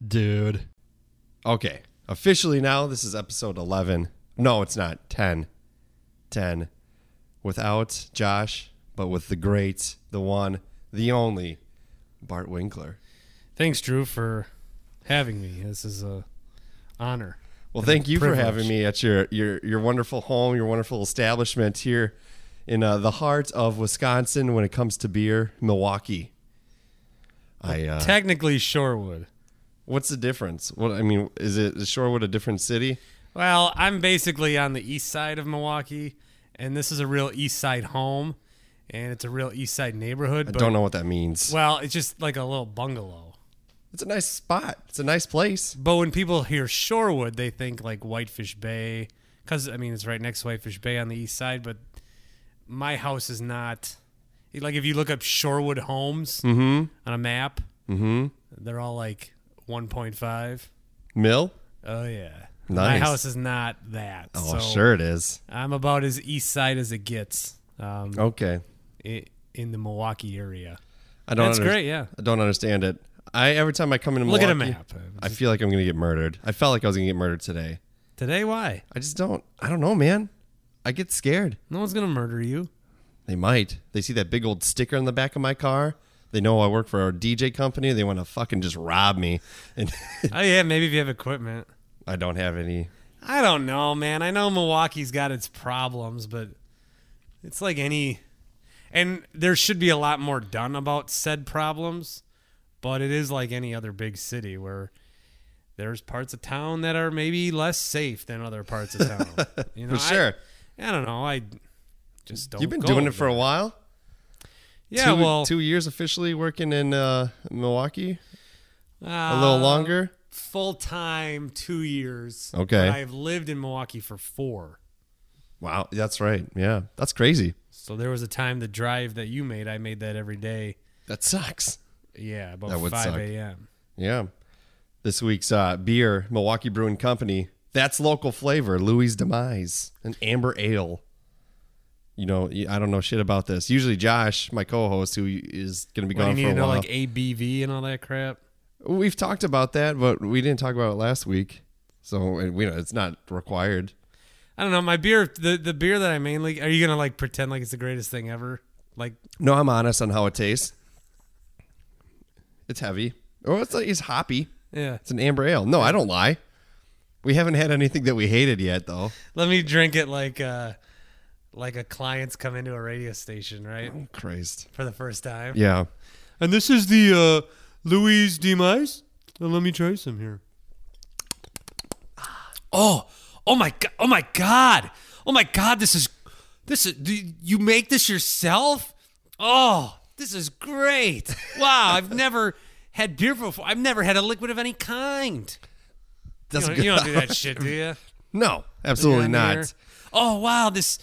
Dude. Okay. Officially now, this is episode 11. No, it's not. 10. 10. Without Josh, but with the great, the one, the only, Bart Winkler. Thanks, Drew, for having me. This is a honor. Well, thank you for having me at your wonderful home, your wonderful establishment here in the heart of Wisconsin when it comes to beer, Milwaukee. Technically Shorewood. What's the difference? Is Shorewood a different city? Well, I'm basically on the east side of Milwaukee, and this is a real east side home, and it's a real east side neighborhood. I don't know what that means. Well, it's just like a little bungalow. It's a nice spot. It's a nice place. But when people hear Shorewood, they think like Whitefish Bay, because, it's right next to Whitefish Bay on the east side, but my house is not. Like, if you look up Shorewood homes on a map, they're all like 1.5 mil. Oh, yeah. Nice. My house is not that. Oh, sure it is. I'm about as east side as it gets. Okay. In the Milwaukee area. That's great, yeah. I don't understand it. Every time I come into Milwaukee, Milwaukee, look at a map. I feel like I'm going to get murdered. I felt like I was going to get murdered today. Today, why? I don't know, man. I get scared. No one's going to murder you. They might. They see that big old sticker on the back of my car. They know I work for a DJ company. They want to fucking just rob me. And oh, yeah, maybe if you have equipment. I don't have any. I don't know, man. I know Milwaukee's got its problems, but it's like any... And there should be a lot more done about said problems, but it is like any other big city where there's parts of town that are maybe less safe than other parts of town. For sure. I don't know. I just don't. You've been doing it for a while? Yeah, 2 years officially working in Milwaukee? A little longer? Full-time, 2 years. Okay. But I've lived in Milwaukee for 4. Wow, that's right. Yeah, that's crazy. So there was a time the drive that you made, I made that every day. That sucks. Yeah, about That would 5 suck. a.m. Yeah. This week's beer, Milwaukee Brewing Company. That's local flavor. Louie's Demise, an amber ale. I don't know shit about this. Usually Josh, my co-host, who is going to be gone for a while. You need to know like ABV and all that crap? We've talked about that, but we didn't talk about it last week. So it's not required. I don't know. My beer, the beer that I mainly... Are you going to like pretend like it's the greatest thing ever? Like, no, I'm honest on how it tastes. It's heavy. It's hoppy. Yeah. It's an amber ale. No, I don't lie. We haven't had anything that we hated yet, though. Let me drink it like a client's come into a radio station, right? Oh, Christ. For the first time. Yeah. And this is the Louie's Demise. Let me try some here. Oh my God. This is you make this yourself? Oh, this is great. Wow, I've never had beer before. I've never had a liquid of any kind. You don't do that shit, do you? No, absolutely not. Oh, wow, this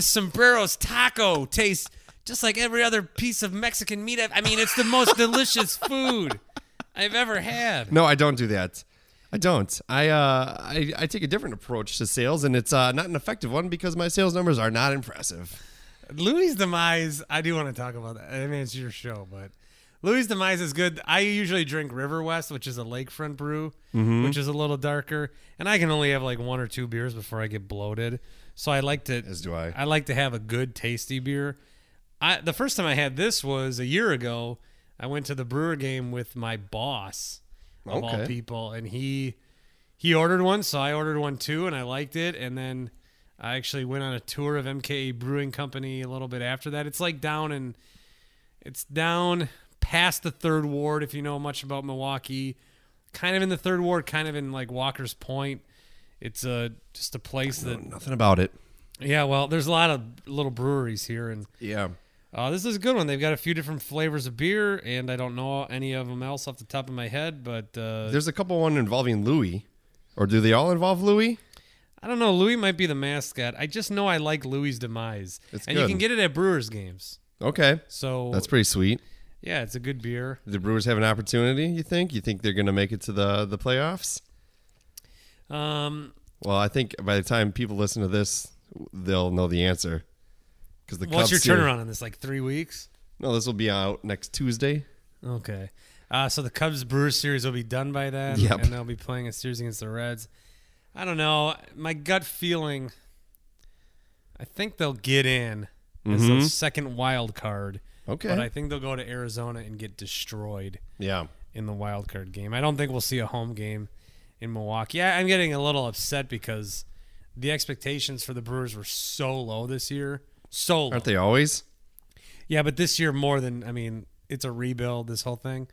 Sombreros taco tastes just like every other piece of Mexican meat. It's the most delicious food I've ever had. No, I don't do that. I don't. I take a different approach to sales, and it's not an effective one because my sales numbers are not impressive. Louie's Demise, I do want to talk about that. It's your show, but Louie's Demise is good. I usually drink River West, which is a lakefront brew, which is a little darker, and I can only have like 1 or 2 beers before I get bloated. So I like to, as do I. I like to have a good, tasty beer. The first time I had this was a year ago. I went to the Brewer game with my boss, of all people, and he ordered one, so I ordered one too, and I liked it. And then I actually went on a tour of MKE Brewing Company a little bit after that. It's like down past the 3rd Ward, if you know much about Milwaukee. Kind of in the 3rd Ward, kind of in like Walker's Point. It's just a place that... Nothing about it. Yeah, well, there's a lot of little breweries here. And yeah. This is a good one. They've got a few different flavors of beer, and I don't know any of them else off the top of my head, but... there's a couple one involving Louie. Or do they all involve Louie? I don't know. Louie might be the mascot. I just know I like Louie's Demise. It's and good. You can get it at Brewers games. Okay. So that's pretty sweet. Yeah, it's a good beer. Do the Brewers have an opportunity, you think? You think they're going to make it to the playoffs? Well, I think by the time people listen to this, they'll know the answer. What's your turnaround on this? Like 3 weeks? No, this will be out next Tuesday. Okay. So the Cubs-Brewers series will be done by then, Yep. and they'll be playing a series against the Reds. I don't know. My gut feeling, I think they'll get in as a second wild card. Okay. But I think they'll go to Arizona and get destroyed Yeah. in the wild card game. I don't think we'll see a home game in Milwaukee. I'm getting a little upset because the expectations for the Brewers were so low this year. So low. Aren't they always? Yeah, but this year more than, I mean, it's a rebuild, this whole thing.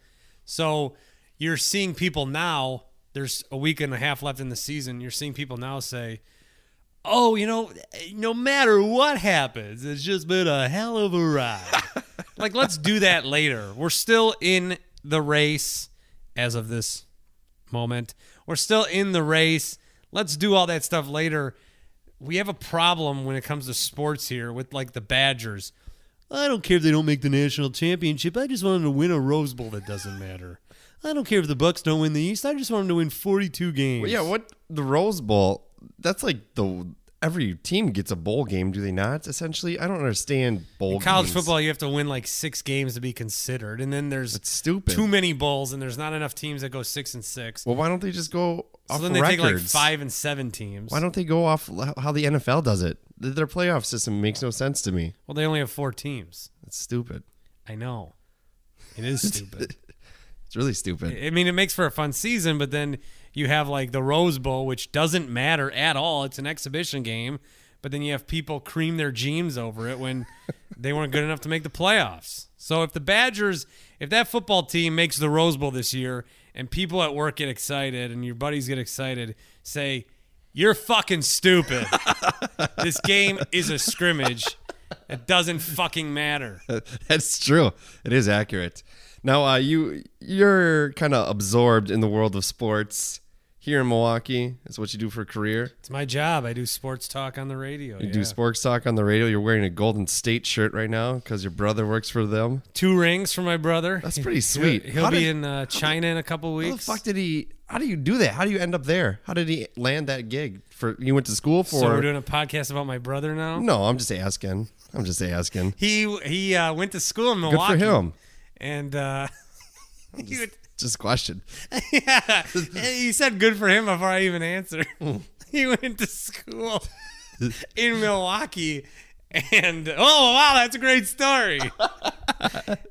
So you're seeing people now, there's a week and a half left in the season, you're seeing people now say, oh, no matter what happens, it's just been a hell of a ride. Like, let's do that later. We're still in the race as of this moment. We're still in the race. Let's do all that stuff later. We have a problem when it comes to sports here with, like, the Badgers. I don't care if they don't make the national championship. I just want them to win a Rose Bowl that doesn't matter. I don't care if the Bucks don't win the East. I just want them to win 42 games. Well, yeah, the Rose Bowl, that's like every team gets a bowl game, do they not? Essentially, I don't understand bowl games. College football, you have to win like 6 games to be considered, and then there's stupid. Too many bowls, and there's not enough teams that go 6-6. Well, why don't they just go off so then records? They take like 5 and 7 teams. Why don't they go off how the NFL does it? Their playoff system makes no sense to me. Well, they only have 4 teams. That's stupid. I know. It is stupid. It's really stupid. I mean, it makes for a fun season, but then you have like the Rose Bowl, which doesn't matter at all. It's an exhibition game. But then you have people cream their jeans over it when they weren't good enough to make the playoffs. So if the Badgers, if that football team makes the Rose Bowl this year and people at work get excited and your buddies get excited, say, you're fucking stupid. This game is a scrimmage. It doesn't fucking matter. That's true. It is accurate. Now, you're kind of absorbed in the world of sports. Here in Milwaukee, is what you do for a career. It's my job. I do sports talk on the radio. You do sports talk on the radio. You're wearing a Golden State shirt right now because your brother works for them. 2 rings for my brother. That's pretty sweet. He'll be in China in a couple weeks. How the fuck did he? How do you do that? How do you end up there? How did he land that gig? You went to school for? So we're doing a podcast about my brother now? No, I'm just asking. He went to school in Milwaukee. Good for him. And just a question. Yeah, he said good for him before I even answered. He went to school in Milwaukee, and oh wow, that's a great story.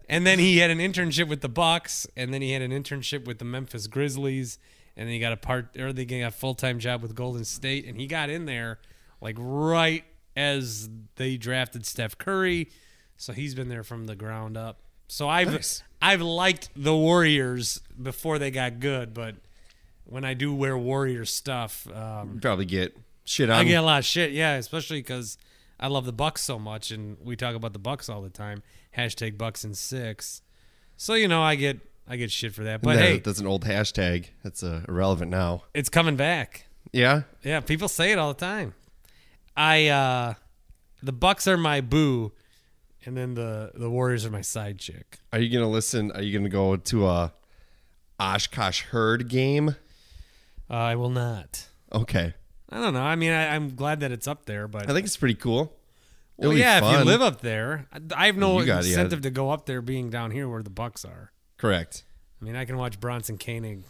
And then he had an internship with the Bucks, and then he had an internship with the Memphis Grizzlies, and then he got a full-time job with Golden State, and he got in there like right as they drafted Steph Curry, so he's been there from the ground up. So I've liked the Warriors before they got good, but when I do wear Warrior stuff, you probably get shit on. I get a lot of shit, yeah, especially because I love the Bucks so much, and we talk about the Bucks all the time. # Bucks in 6. So I get shit for that. But hey, that's an old hashtag. That's irrelevant now. It's coming back. Yeah, yeah. People say it all the time. The Bucks are my boo. And then the Warriors are my side chick. Are you going to listen? Are you going to go to a Oshkosh Herd game? I will not. Okay. I don't know. I mean, I'm glad that it's up there, but I think it's pretty cool. Well, yeah, if you live up there, I have no incentive to go up there being down here where the Bucks are. Correct. I mean, I can watch Bronson Koenig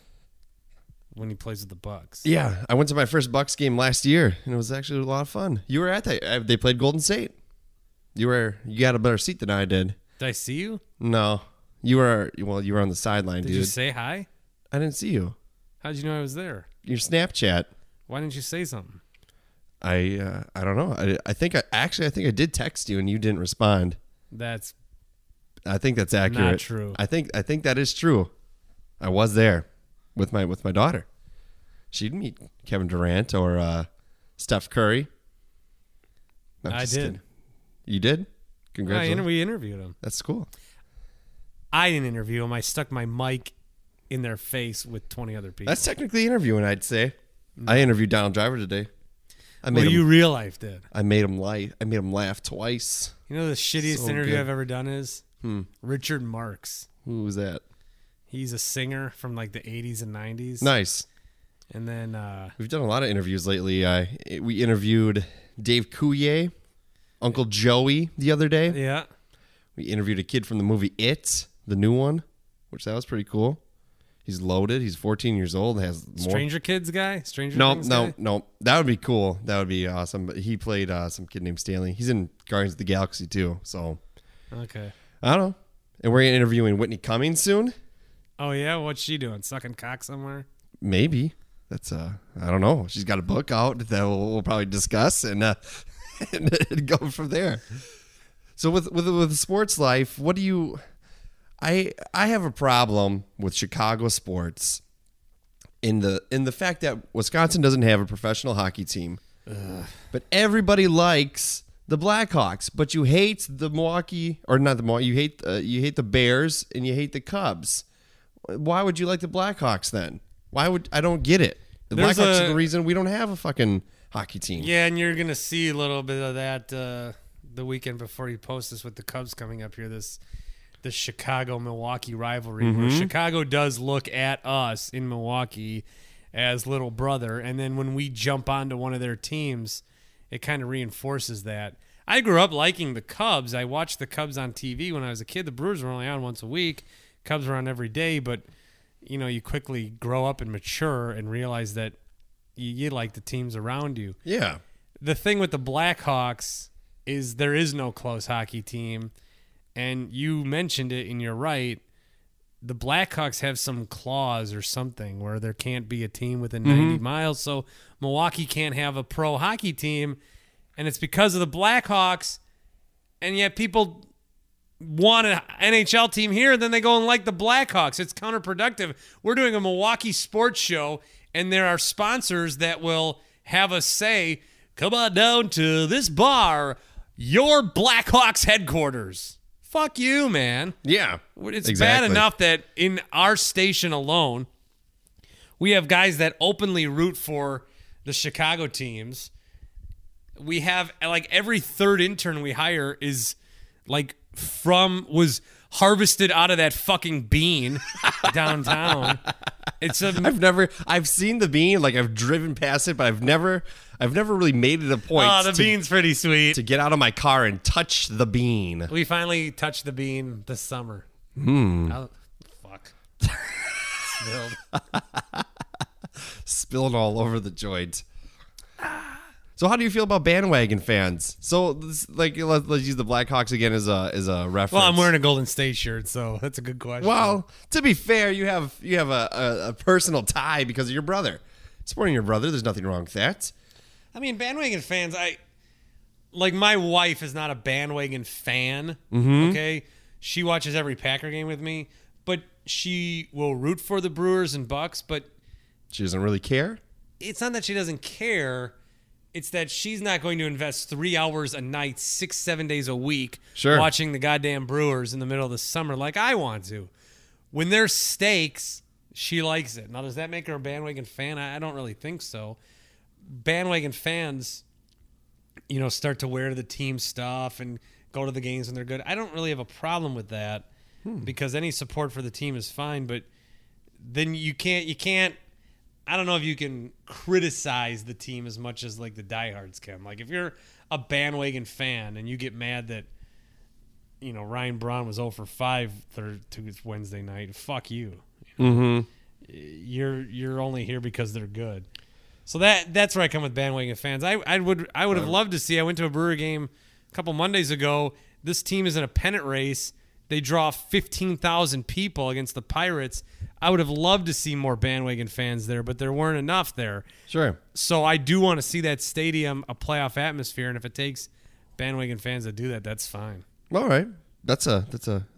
when he plays with the Bucks. Yeah, I went to my first Bucks game last year, and it was actually a lot of fun. You were at that. They played Golden State. You got a better seat than I did. Did I see you? No. You were on the sideline, dude. Did you say hi? I didn't see you. How did you know I was there? Your Snapchat. Why didn't you say something? I don't know. I think I did text you and you didn't respond. I think that's accurate. Not true. I think that is true. I was there with my daughter. She didn't meet Kevin Durant or Steph Curry. I did. Kidding. You did? Congratulations. We interviewed him. That's cool. I didn't interview him. I stuck my mic in their face with 20 other people. That's technically interviewing, I'd say. I interviewed Donald Driver today. You real life did. I made him laugh twice. You know the shittiest interview I've ever done is? Richard Marx. Who was that? He's a singer from like the 80s and 90s. Nice. And then we've done a lot of interviews lately. We interviewed Dave Coulier, Uncle Joey the other day. Yeah. We interviewed a kid from the movie It, the new one, which that was pretty cool. He's loaded. He's 14 years old. Has more. Stranger Kids guy? No. That would be cool. That would be awesome. But he played some kid named Stanley. He's in Guardians of the Galaxy too. So okay. I don't know. And we're interviewing Whitney Cummings soon. Oh yeah, what's she doing? Sucking cock somewhere? Maybe. That's I don't know. She's got a book out that we'll probably discuss and go from there. So with sports life, what do you? I have a problem with Chicago sports in the fact that Wisconsin doesn't have a professional hockey team, but everybody likes the Blackhawks, but you hate the Milwaukee or not the Milwaukee. You hate the Bears and you hate the Cubs. Why would you like the Blackhawks then? I don't get it. The Blackhawks are the reason we don't have a fucking hockey team. Yeah, and you're gonna see a little bit of that the weekend before you post this with the Cubs coming up here. The Chicago-Milwaukee rivalry, where Chicago does look at us in Milwaukee as little brother, and then when we jump onto one of their teams, it kind of reinforces that. I grew up liking the Cubs. I watched the Cubs on TV when I was a kid. The Brewers were only on once a week. Cubs were on every day, but you quickly grow up and mature and realize that you like the teams around you. Yeah. The thing with the Blackhawks is there is no close hockey team. And you mentioned it, and you're right. The Blackhawks have some clause or something where there can't be a team within 90 miles. So Milwaukee can't have a pro hockey team. And it's because of the Blackhawks. And yet people want an NHL team here, then they go and like the Blackhawks. It's counterproductive. We're doing a Milwaukee sports show, and there are sponsors that will have us say, come on down to this bar, your Blackhawks headquarters. Fuck you, man. Yeah. It's exactly. bad enough that in our station alone, we have guys that openly root for the Chicago teams. We have, like, every third intern we hire is, like, was harvested out of that fucking bean downtown. I've seen the bean, like I've driven past it, but I've never really made it a point. Oh, the bean's pretty sweet. To get out of my car and touch the bean. We finally touched the bean this summer. Oh, fuck. Spilled. Spilled all over the joint. So how do you feel about bandwagon fans? So let's use the Blackhawks again as a reference. Well, I'm wearing a Golden State shirt, so that's a good question. Well, to be fair, you have a personal tie because of your brother. Supporting your brother, there's nothing wrong with that. I mean, bandwagon fans, my wife is not a bandwagon fan, okay? She watches every Packer game with me, but she will root for the Brewers and Bucks, but she doesn't really care? It's not that she doesn't care. It's that she's not going to invest 3 hours a night, 6-7 days a week, watching the goddamn Brewers in the middle of the summer like I want to. When there's stakes, she likes it. Now, does that make her a bandwagon fan? I don't really think so. Bandwagon fans, start to wear the team stuff and go to the games when they're good. I don't really have a problem with that because any support for the team is fine, but then you can't. I don't know if you can criticize the team as much as like the diehards can. Like if you're a bandwagon fan and you get mad that Ryan Braun was 0 for 5 to his Wednesday night, fuck you. You're only here because they're good. So that's where I come with bandwagon fans. I would have loved to see. I went to a Brewer game a couple Mondays ago. This team is in a pennant race. They draw 15,000 people against the Pirates. I would have loved to see more bandwagon fans there, but there weren't enough there. Sure. So I do want to see that stadium a playoff atmosphere, and if it takes bandwagon fans to do that, that's fine. All right. That's a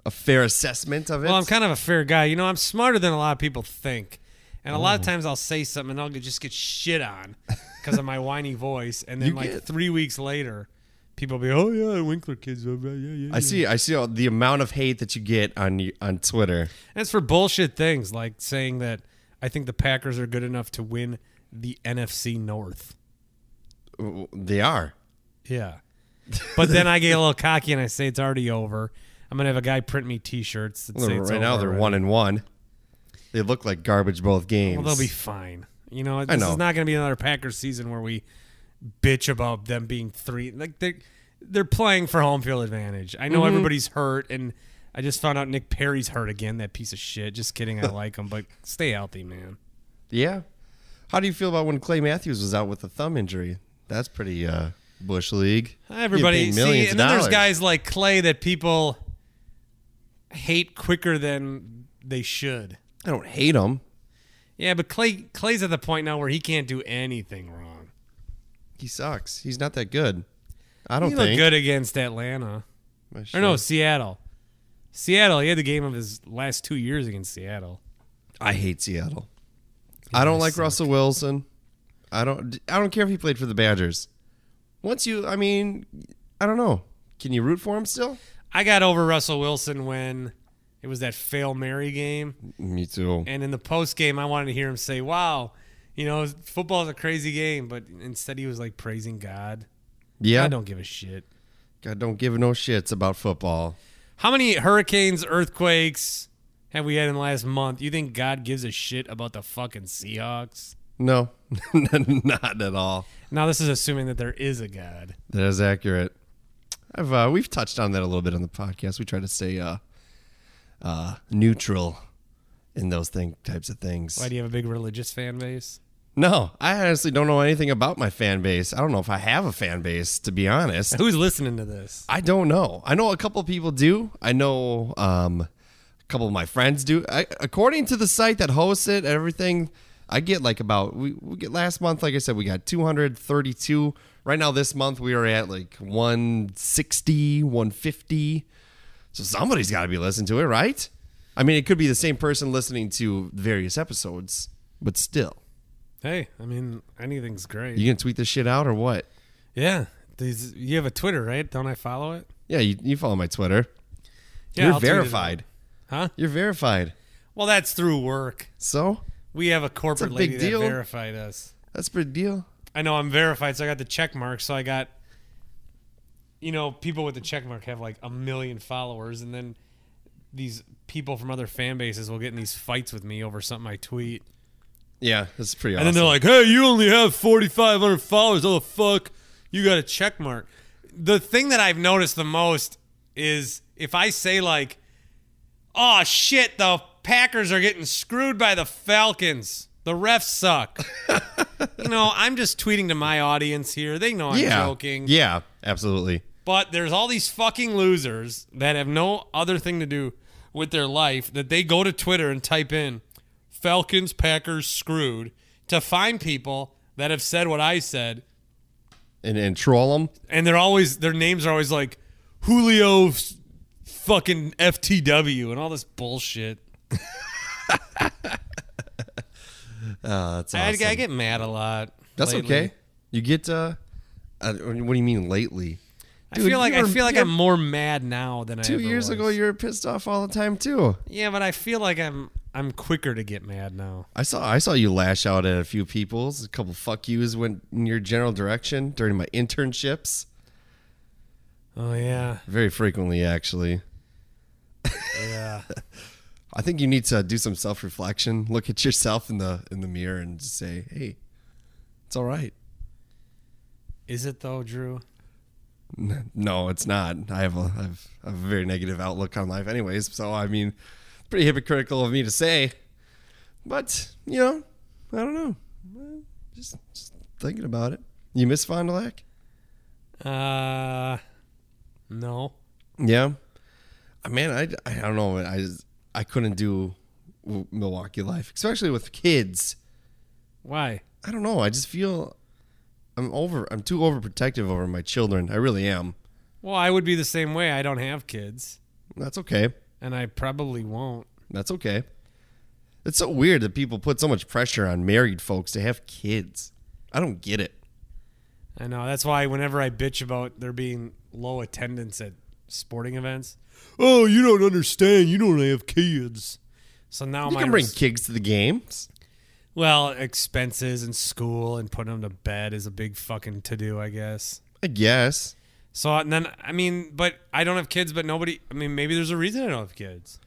fair assessment of it. Well, I'm kind of a fair guy. I'm smarter than a lot of people think. And a lot of times I'll say something and I'll just get shit on because of my whiny voice. And then 3 weeks later, people will be, oh, yeah, Winkler kids. Yeah. I see all the amount of hate that you get on Twitter. And it's for bullshit things like saying that I think the Packers are good enough to win the NFC North. They are. Yeah. But then I get a little cocky and I say it's already over. I'm going to have a guy print me T-shirts that say it's right over now they're already. 1-1. They look like garbage both games. Well, they'll be fine. This is not going to be another Packers season where we bitch about them being 3. Like they're playing for home field advantage. I know everybody's hurt, and I just found out Nick Perry's hurt again. That piece of shit. Just kidding. I like him, but stay healthy, man. Yeah. How do you feel about when Clay Matthews was out with a thumb injury? That's pretty Bush League. Everybody see, and then there's guys like Clay that people hate quicker than they should. I don't hate him. Yeah, but Clay's at the point now where he can't do anything wrong. He sucks. He's not that good. I don't he think. He looked good against Atlanta. Or no, Seattle. Seattle, he had the game of his last 2 years against Seattle. I hate Seattle. I don't like Russell Wilson. I don't care if he played for the Badgers. I don't know. Can you root for him still? I got over Russell Wilson when it was that Fail Mary game. Me too. And in the post game, I wanted to hear him say, "Wow, football is a crazy game," but instead he was like praising God. Yeah. I don't give a shit. God don't give no shits about football. How many hurricanes, earthquakes have we had in the last month? You think God gives a shit about the fucking Seahawks? No, not at all. Now this is assuming that there is a God. That is accurate. We've touched on that a little bit on the podcast. We try to stay neutral in those types of things. Why do you have a big religious fan base? No, I honestly don't know anything about my fan base. I don't know if I have a fan base, to be honest. Who's listening to this? I don't know. I know a couple of people do. I know a couple of my friends do. According to the site that hosts it, everything, I get like about, we get last month, like I said, we got 232. Right now this month we are at like 160, 150. So somebody's got to be listening to it, right? I mean, it could be the same person listening to various episodes, but still. Hey, anything's great. You gonna tweet this shit out or what? Yeah. You have a Twitter, right? Don't I follow it? Yeah, you follow my Twitter. Yeah, You're verified. Huh? You're verified. Well, that's through work. So? We have a corporate lady that verified us. That's a big deal. I know I'm verified, so I got the check mark. So I got, people with the check mark have like 1 million followers, and then these people from other fan bases will get in these fights with me over something I tweet. Yeah, that's pretty awesome. And then they're like, "Hey, you only have 4,500 followers. How the fuck you got a check mark?" The thing that I've noticed the most is if I say like, "Oh shit, the Packers are getting screwed by the Falcons. The refs suck." I'm just tweeting to my audience here. They know I'm joking. Yeah, absolutely. But there's all these fucking losers that have no other thing to do with their life that they go to Twitter and type in Falcons, Packers, screwed, to find people that have said what I said. And troll them. And their names are always like Julio fucking FTW and all this bullshit. That's awesome. I get mad a lot. That's lately. okay. You get what do you mean lately? Dude, I feel like I'm more mad now than I ever was. 2 years ago you were pissed off all the time too. Yeah, but I feel like I'm quicker to get mad now. I saw you lash out at a few people. A couple fuck yous went in your general direction during my internships. Oh yeah. Very frequently, actually. Yeah. I think you need to do some self-reflection. Look at yourself in the mirror and just say, "Hey, it's all right." Is it though, Drew? No, it's not. I have a very negative outlook on life anyways, so pretty hypocritical of me to say. But, I don't know. Just thinking about it. You miss Fond du Lac? No. Yeah. Man, I don't know. I couldn't do Milwaukee life, especially with kids. Why? I don't know. I just feel I'm too overprotective over my children. I really am. Well, I would be the same way. I don't have kids. That's okay. And I probably won't. That's okay. It's so weird that people put so much pressure on married folks to have kids. I don't get it. I know. That's why whenever I bitch about there being low attendance at sporting events, "Oh, you don't understand. You don't have kids." So now you can bring kids to the games. Well, expenses and school and putting them to bed is a big fucking to-do, I guess. I guess. So and then, but I don't have kids, but maybe there's a reason I don't have kids.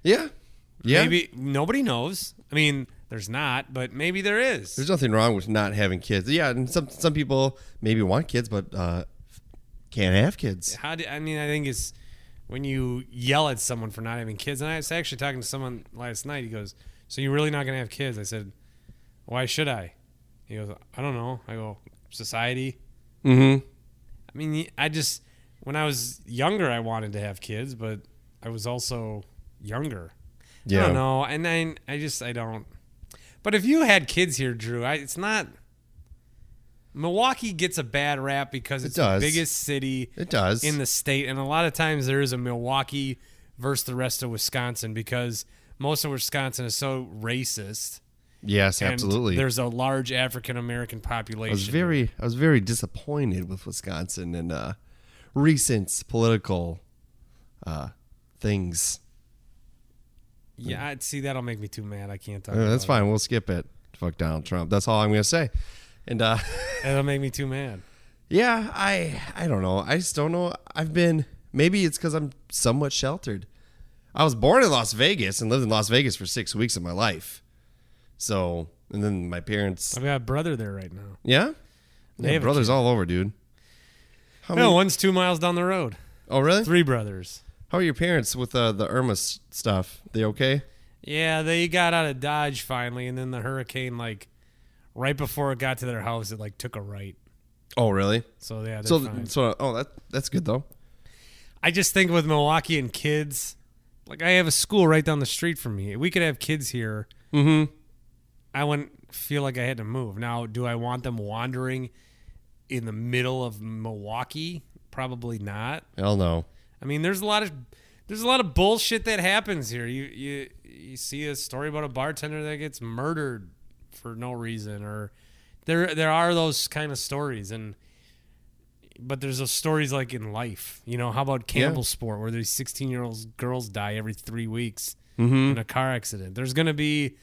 Yeah. Yeah. Maybe nobody knows. There's not, but maybe there is. There's nothing wrong with not having kids. Yeah, and some people maybe want kids, but can't have kids. I think it's when you yell at someone for not having kids. And I was actually talking to someone last night. He goes, "So you're really not going to have kids?" I said, "Why should I?" He goes, "I don't know." I go, "Society." Mm-hmm. I mean, when I was younger, I wanted to have kids, but I was also younger. Yeah. I don't know. And then I don't. But if you had kids here, Drew, it's not. Milwaukee gets a bad rap because it's the biggest city in the state. And a lot of times there is a Milwaukee versus the rest of Wisconsin because most of Wisconsin is so racist. Yes, absolutely. There's a large African-American population. I was very disappointed with Wisconsin and recent political things. Yeah, see, that'll make me too mad. I can't talk That's fine. We'll skip it. Fuck Donald Trump. That's all I'm going to say. And that'll make me too mad. Yeah, I don't know. I just don't know. Maybe it's because I'm somewhat sheltered. I was born in Las Vegas and lived in Las Vegas for 6 weeks of my life. So, and then my parents. I've got a brother there right now. Yeah? They have brothers all over, dude. One's 2 miles down the road. Oh, really? 3 brothers. How are your parents with the Irma stuff? They okay? Yeah, they got out of Dodge finally, and then the hurricane, right before it got to their house, it took a right. Oh, really? So yeah, they're fine. That's good though. I just think with Milwaukee and kids, I have a school right down the street from me. We could have kids here. Mm-hmm. I wouldn't feel like I had to move. Now, do I want them wandering in the middle of Milwaukee? Probably not. Hell no. I mean, there's a lot of bullshit that happens here. You see a story about a bartender that gets murdered for no reason, or there are those kind of stories, but there's those stories in life. How about Campbell Sport, where these 16-year-old girls die every 3 weeks in a car accident? There's gonna be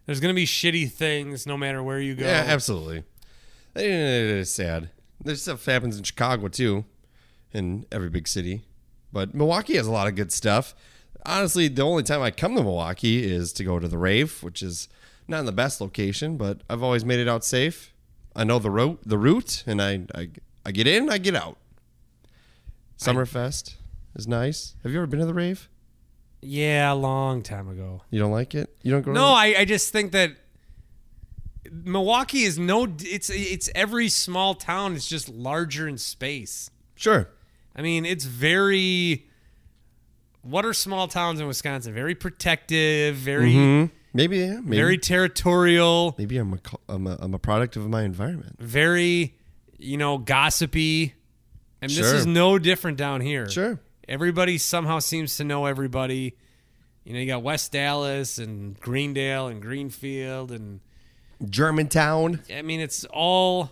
shitty things no matter where you go. Yeah, absolutely. It is sad. There's stuff happens in Chicago too, in every big city, but Milwaukee has a lot of good stuff. Honestly, the only time I come to Milwaukee is to go to the rave, which is not in the best location, but I've always made it out safe. I know the route, and I get in, I get out. Summerfest is nice. Have you ever been to the rave? Yeah, a long time ago. You don't like it? You don't go? No, I just think that Milwaukee is it's every small town is just larger in space. Sure. I mean, it's very. What are small towns in Wisconsin? Very protective, very maybe very territorial. Maybe I'm a product of my environment. Very, gossipy. And this is no different down here. Sure. Everybody somehow seems to know everybody. You got West Dallas and Greendale and Greenfield and Germantown. I mean, it's all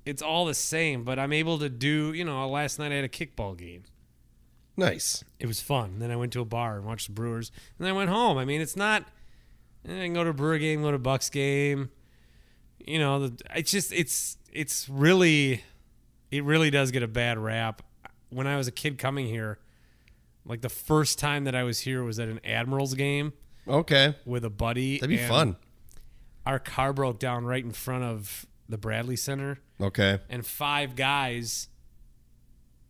the same, but I'm able to do, last night I had a kickball game. Nice. It was fun. Then I went to a bar and watched the Brewers. And then I went home. I mean, it's not. I can go to a Brewer game, go to a Bucks game. It's really. It really does get a bad rap. When I was a kid coming here, the first time that I was here was at an Admirals game. Okay. With a buddy. That'd be fun. Our car broke down right in front of the Bradley Center. Okay. And 5 guys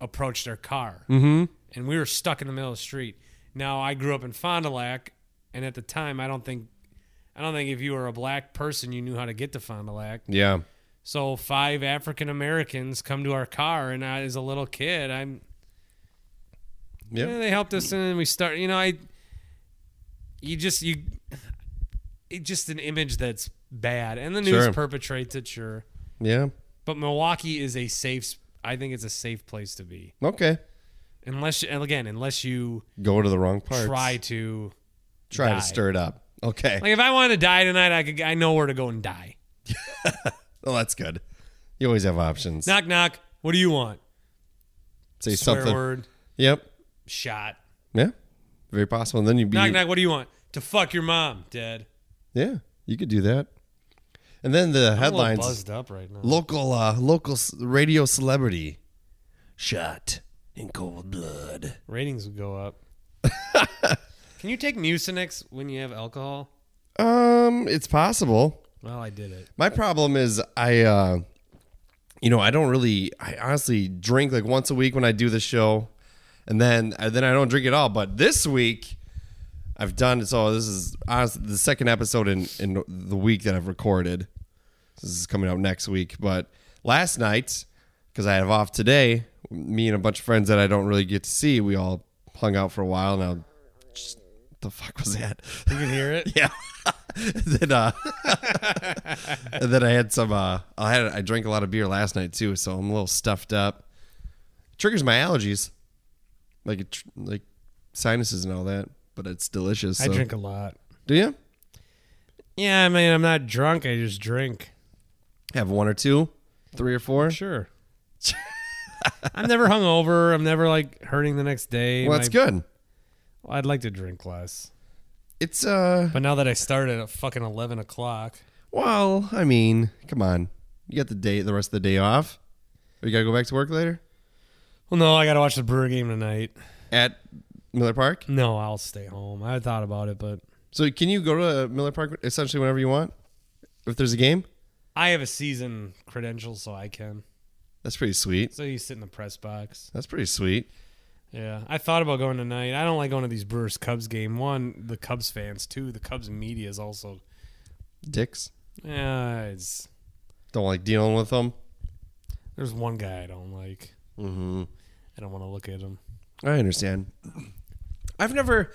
approached our car. Mm-hmm. And we were stuck in the middle of the street. Now, I grew up in Fond du Lac, and at the time, I don't think if you were a black person, you knew how to get to Fond du Lac. Yeah. So 5 African Americans come to our র, and I, as a little kid, they helped us, and we start. It's just an image that's bad, and the news perpetrates it. Sure. Yeah. But Milwaukee is I think it's a safe place to be. Okay. Unless you go to the wrong parts. Try to stir it up. Okay. If I wanted to die tonight, I know where to go and die. Well, that's good. You always have options. Knock, knock. What do you want? Say Swear something. Word. Yep. Shot. Yeah. Very possible. And then you'd be... Knock, knock. What do you want? To fuck your mom, Dad. Yeah. You could do that. And then the headlines... I'm a little buzzed up right now. Local radio celebrity. Shot in cold blood. Ratings would go up. Can you take Mucinex when you have alcohol? It's possible. Well, I did it. My problem is I honestly drink once a week when I do the show. and then I don't drink at all. But this week, I've done so. This is honestly the second episode in the week that I've recorded. This is coming out next week. But last night, because I have off today, me and a bunch of friends that I don't really get to see, we all hung out for a while. Now, what the fuck was that? You can hear it. Yeah. And then I had some. I drank a lot of beer last night too, so I'm a little stuffed up. Triggers my allergies, like sinuses and all that. But it's delicious. I drink a lot. Do you? Yeah, I mean, I'm not drunk. I just drink. Have 1 or 2, 3 or 4. Sure. I'm never hungover. I'm never like hurting the next day. Well, that's good. Well, I'd like to drink less. It's But now that I started at fucking 11 o'clock. Well, I mean, come on. You got the rest of the day off. Or you gotta go back to work later? Well, no, I gotta watch the Brewer game tonight. At Miller Park? No, I'll stay home. I thought about it, but So can you go to Miller Park essentially whenever you want? If there's a game? I have a season credential, so I can. That's pretty sweet. So you sit in the press box. That's pretty sweet. Yeah, I thought about going tonight. I don't like going to these Brewers-Cubs game. One, the Cubs fans. Two, the Cubs media is also... Dicks? Yeah, Don't like dealing with them? There's one guy I don't like. Mm-hmm. I don't want to look at him. I understand. I've never...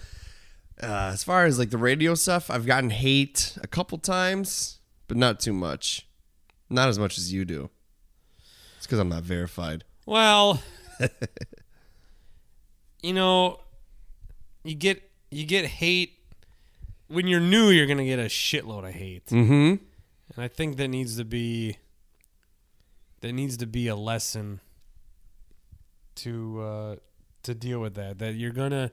as far as like the radio stuff, I've gotten hate a couple times, but not too much. Not as much as you do. It's because I'm not verified. Well... You know, you get hate when you're new. You're gonna get a shitload of hate, mm-hmm. and I think that needs to be a lesson to deal with that. That you're gonna,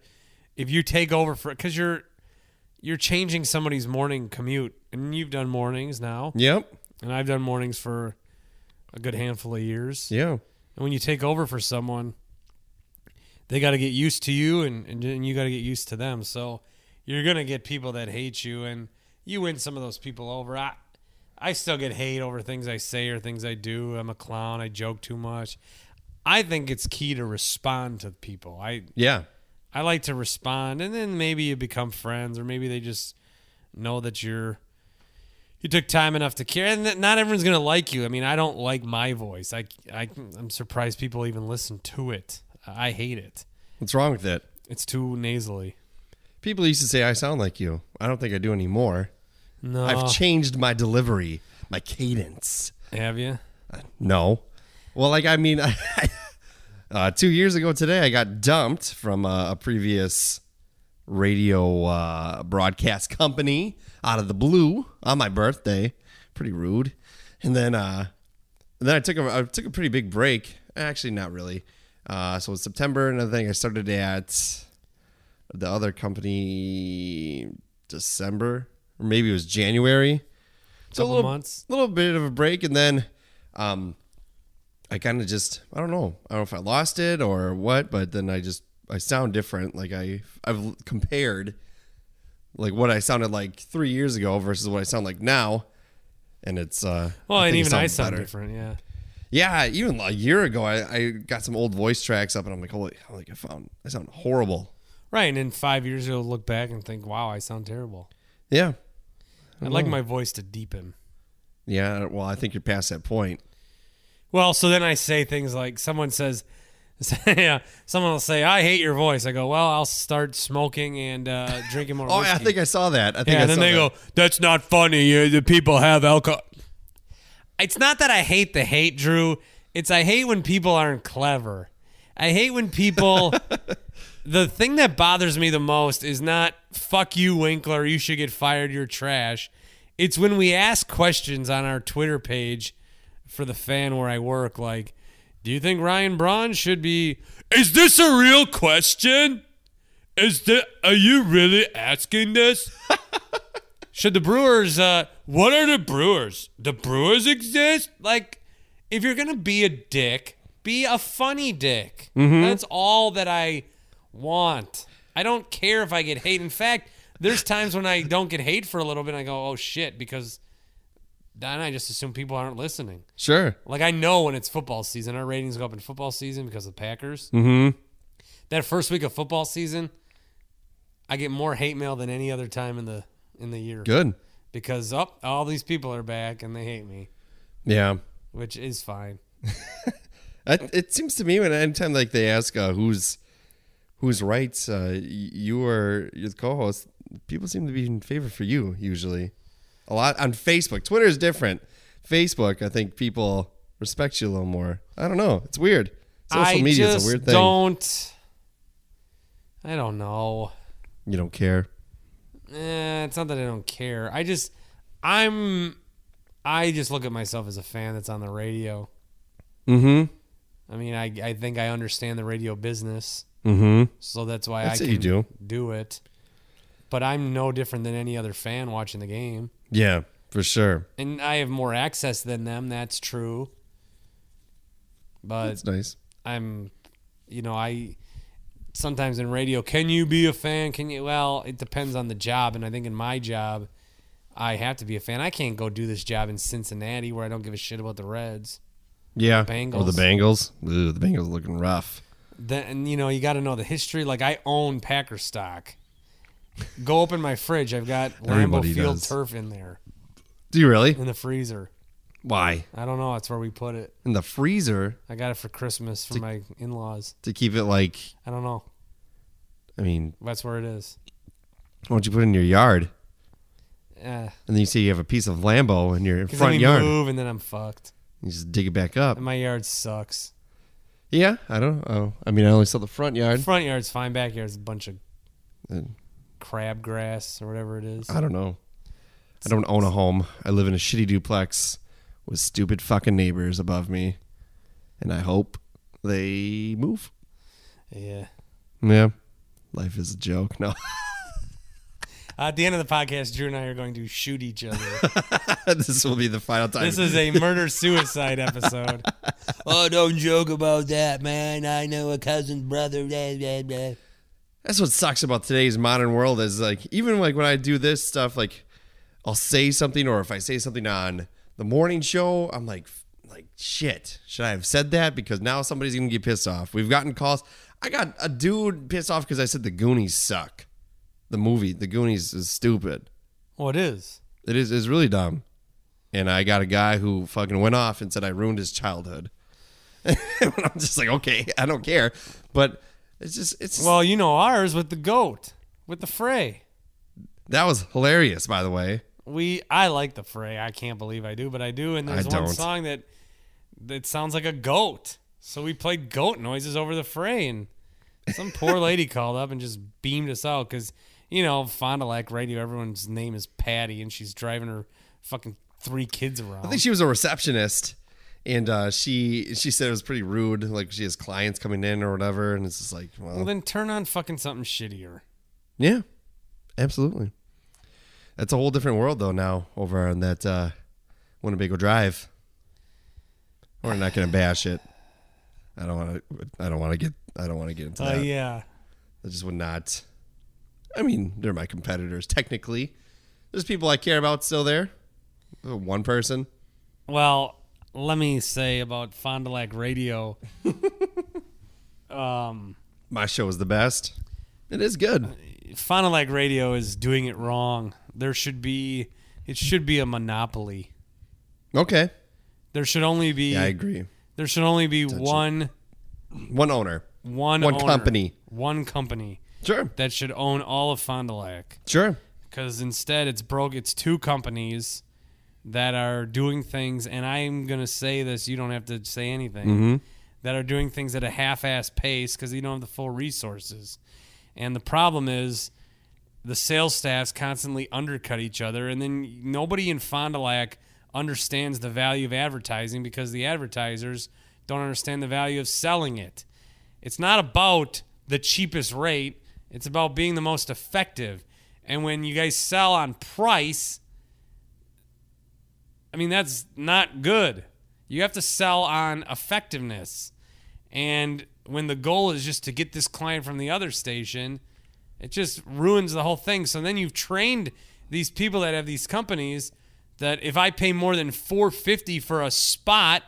if you take over because you're changing somebody's morning commute, and you've done mornings now. Yep. And I've done mornings for a good handful of years. Yeah. And when you take over for someone, they got to get used to you, and you got to get used to them. So you're going to get people that hate you, and you win some of those people over. I still get hate over things I say or things I do. I'm a clown. I joke too much. I think it's key to respond to people. I like to respond, and then maybe you become friends, or maybe they just know that you took time enough to care. And not everyone's going to like you. I mean, I don't like my voice. I'm surprised people even listen to it. I hate it. What's wrong with it? It's too nasally. People used to say I sound like you. I don't think I do anymore. No. I've changed my delivery, my cadence. Have you? No. Well, like, I mean, 2 years ago today, I got dumped from a previous radio broadcast company out of the blue on my birthday. Pretty rude. And then I took a pretty big break. Actually, not really. So it's September, and I think I started at the other company December, or maybe it was January. So Couple months. A little bit of a break, and then I kind of just, I don't know if I lost it or what, but then I sound different. Like I've compared like what I sounded like 3 years ago versus what I sound like now, and it's well, and even I sound better. different, yeah. Yeah, even a year ago, I got some old voice tracks up, and I'm like, I sound horrible. Right, and in 5 years, you'll look back and think, wow, I sound terrible. Yeah. I'd like my voice to deepen. Yeah, well, I think you're past that point. Well, so then I say things like, someone will say, I hate your voice. I go, well, I'll start smoking and drinking more whiskey. Oh, I think I saw that. And then they go, that's not funny. The people have alcohol. It's not that I hate the hate, Drew. It's I hate when people aren't clever. I hate when people... The thing that bothers me the most is not, fuck you, Winkler, you should get fired, you're trash. It's when we ask questions on our Twitter page for the fan where I work, like, do you think Ryan Braun should be... Is this a real question? Are you really asking this? Should the Brewers... what are the Brewers? The Brewers exist? Like, if you're going to be a dick, be a funny dick. Mm-hmm. That's all that I want. I don't care if I get hate. In fact, there's times when I don't get hate for a little bit and I go, oh, shit, because then I just assume people aren't listening. Sure. Like, I know when it's football season. Our ratings go up in football season because of the Packers. Mm-hmm. that first week of football season, I get more hate mail than any other time in the year. Good. Because all these people are back and they hate me. Yeah. Which is fine. It seems to me when anytime like they ask who's right, you or your co-host, people seem to be in favor for you usually. A lot on Facebook. Twitter is different. Facebook, I think people respect you a little more. I don't know. It's weird. Social media is a weird thing. I don't know. You don't care? It's not that I don't care. I just look at myself as a fan that's on the radio. Mm-hmm. I mean, I think I understand the radio business. Mm-hmm. So that's why I can do it. But I'm no different than any other fan watching the game. Yeah, for sure. And I have more access than them. That's true. But that's nice. I sometimes in radio, can you be a fan? Well, it depends on the job. And I think in my job, I have to be a fan. I can't go do this job in Cincinnati where I don't give a shit about the Reds. Yeah. Bengals. Or the Bengals. Ooh, the Bengals looking rough. Then, you got to know the history. Like, I own Packer stock. Go open my fridge. I've got Lambeau Field turf in there. Do you really? In the freezer. Why? I don't know. That's where we put it. In the freezer? I got it for Christmas from my in-laws. To keep it like... I don't know. I mean... That's where it is. Why don't you put it in your yard? And then you say you have a piece of Lambeau in your front yard. Move and then I'm fucked. You just dig it back up. And my yard sucks. Yeah, I don't know. I mean, I only saw the front yard. Front yard's fine. Backyard's a bunch of crabgrass or whatever it is. I don't know. I don't own a home. I live in a shitty duplex with stupid fucking neighbors above me. And I hope they move. Yeah. Yeah. Life is a joke. No. At the end of the podcast, Drew and I are going to shoot each other. This will be the final time. This is a murder-suicide episode. Oh, don't joke about that, man. I know a cousin's brother. Blah, blah, blah. That's what sucks about today's modern world is like, even like when I do this stuff, like I'll say something, or if I say something on the morning show, I'm like, shit, should I have said that? Because now somebody's going to get pissed off. We've gotten calls. I got a dude pissed off because I said the Goonies suck. The movie, The Goonies, is stupid. Well, it is. It's really dumb. And I got a guy who fucking went off and said I ruined his childhood. And I'm just like, okay, I don't care. But it's well, ours with the goat, with the Fray. That was hilarious, by the way. I like the Fray. I can't believe I do, but I do. And there's one song that sounds like a goat. So we played goat noises over the Fray, and some poor lady called up and just beamed us out because, Fond du Lac Radio, everyone's name is Patty, and she's driving her fucking 3 kids around. I think she was a receptionist, and she said it was pretty rude. Like, she has clients coming in or whatever, and it's just like, well then turn on fucking something shittier. Yeah, absolutely. That's a whole different world, though, now over on that Winnebago Drive. We're not going to bash it. I don't want to get into that. Yeah. I just would not. I mean, they're my competitors. Technically, there's people I care about still there. One person. Well, let me say about Fond du Lac Radio. My show is the best. It is good. Fond du Lac Radio is doing it wrong. It should be a monopoly. Okay. There should only be. Yeah, I agree. There should only be one owner. One owner, company. One company. Sure. That should own all of Fond du Lac. Sure. Because instead it's broke. It's 2 companies that are doing things, and I'm going to say this, you don't have to say anything, that are doing things at a half-ass pace because you don't have the full resources. And the problem is the sales staffs constantly undercut each other, and then nobody in Fond du Lac understands the value of advertising because the advertisers don't understand the value of selling it. It's not about the cheapest rate. It's about being the most effective. And when you guys sell on price, I mean, that's not good. You have to sell on effectiveness. And when the goal is just to get this client from the other station, it just ruins the whole thing. So then you've trained these people that have these companies that if I pay more than $4.50 for a spot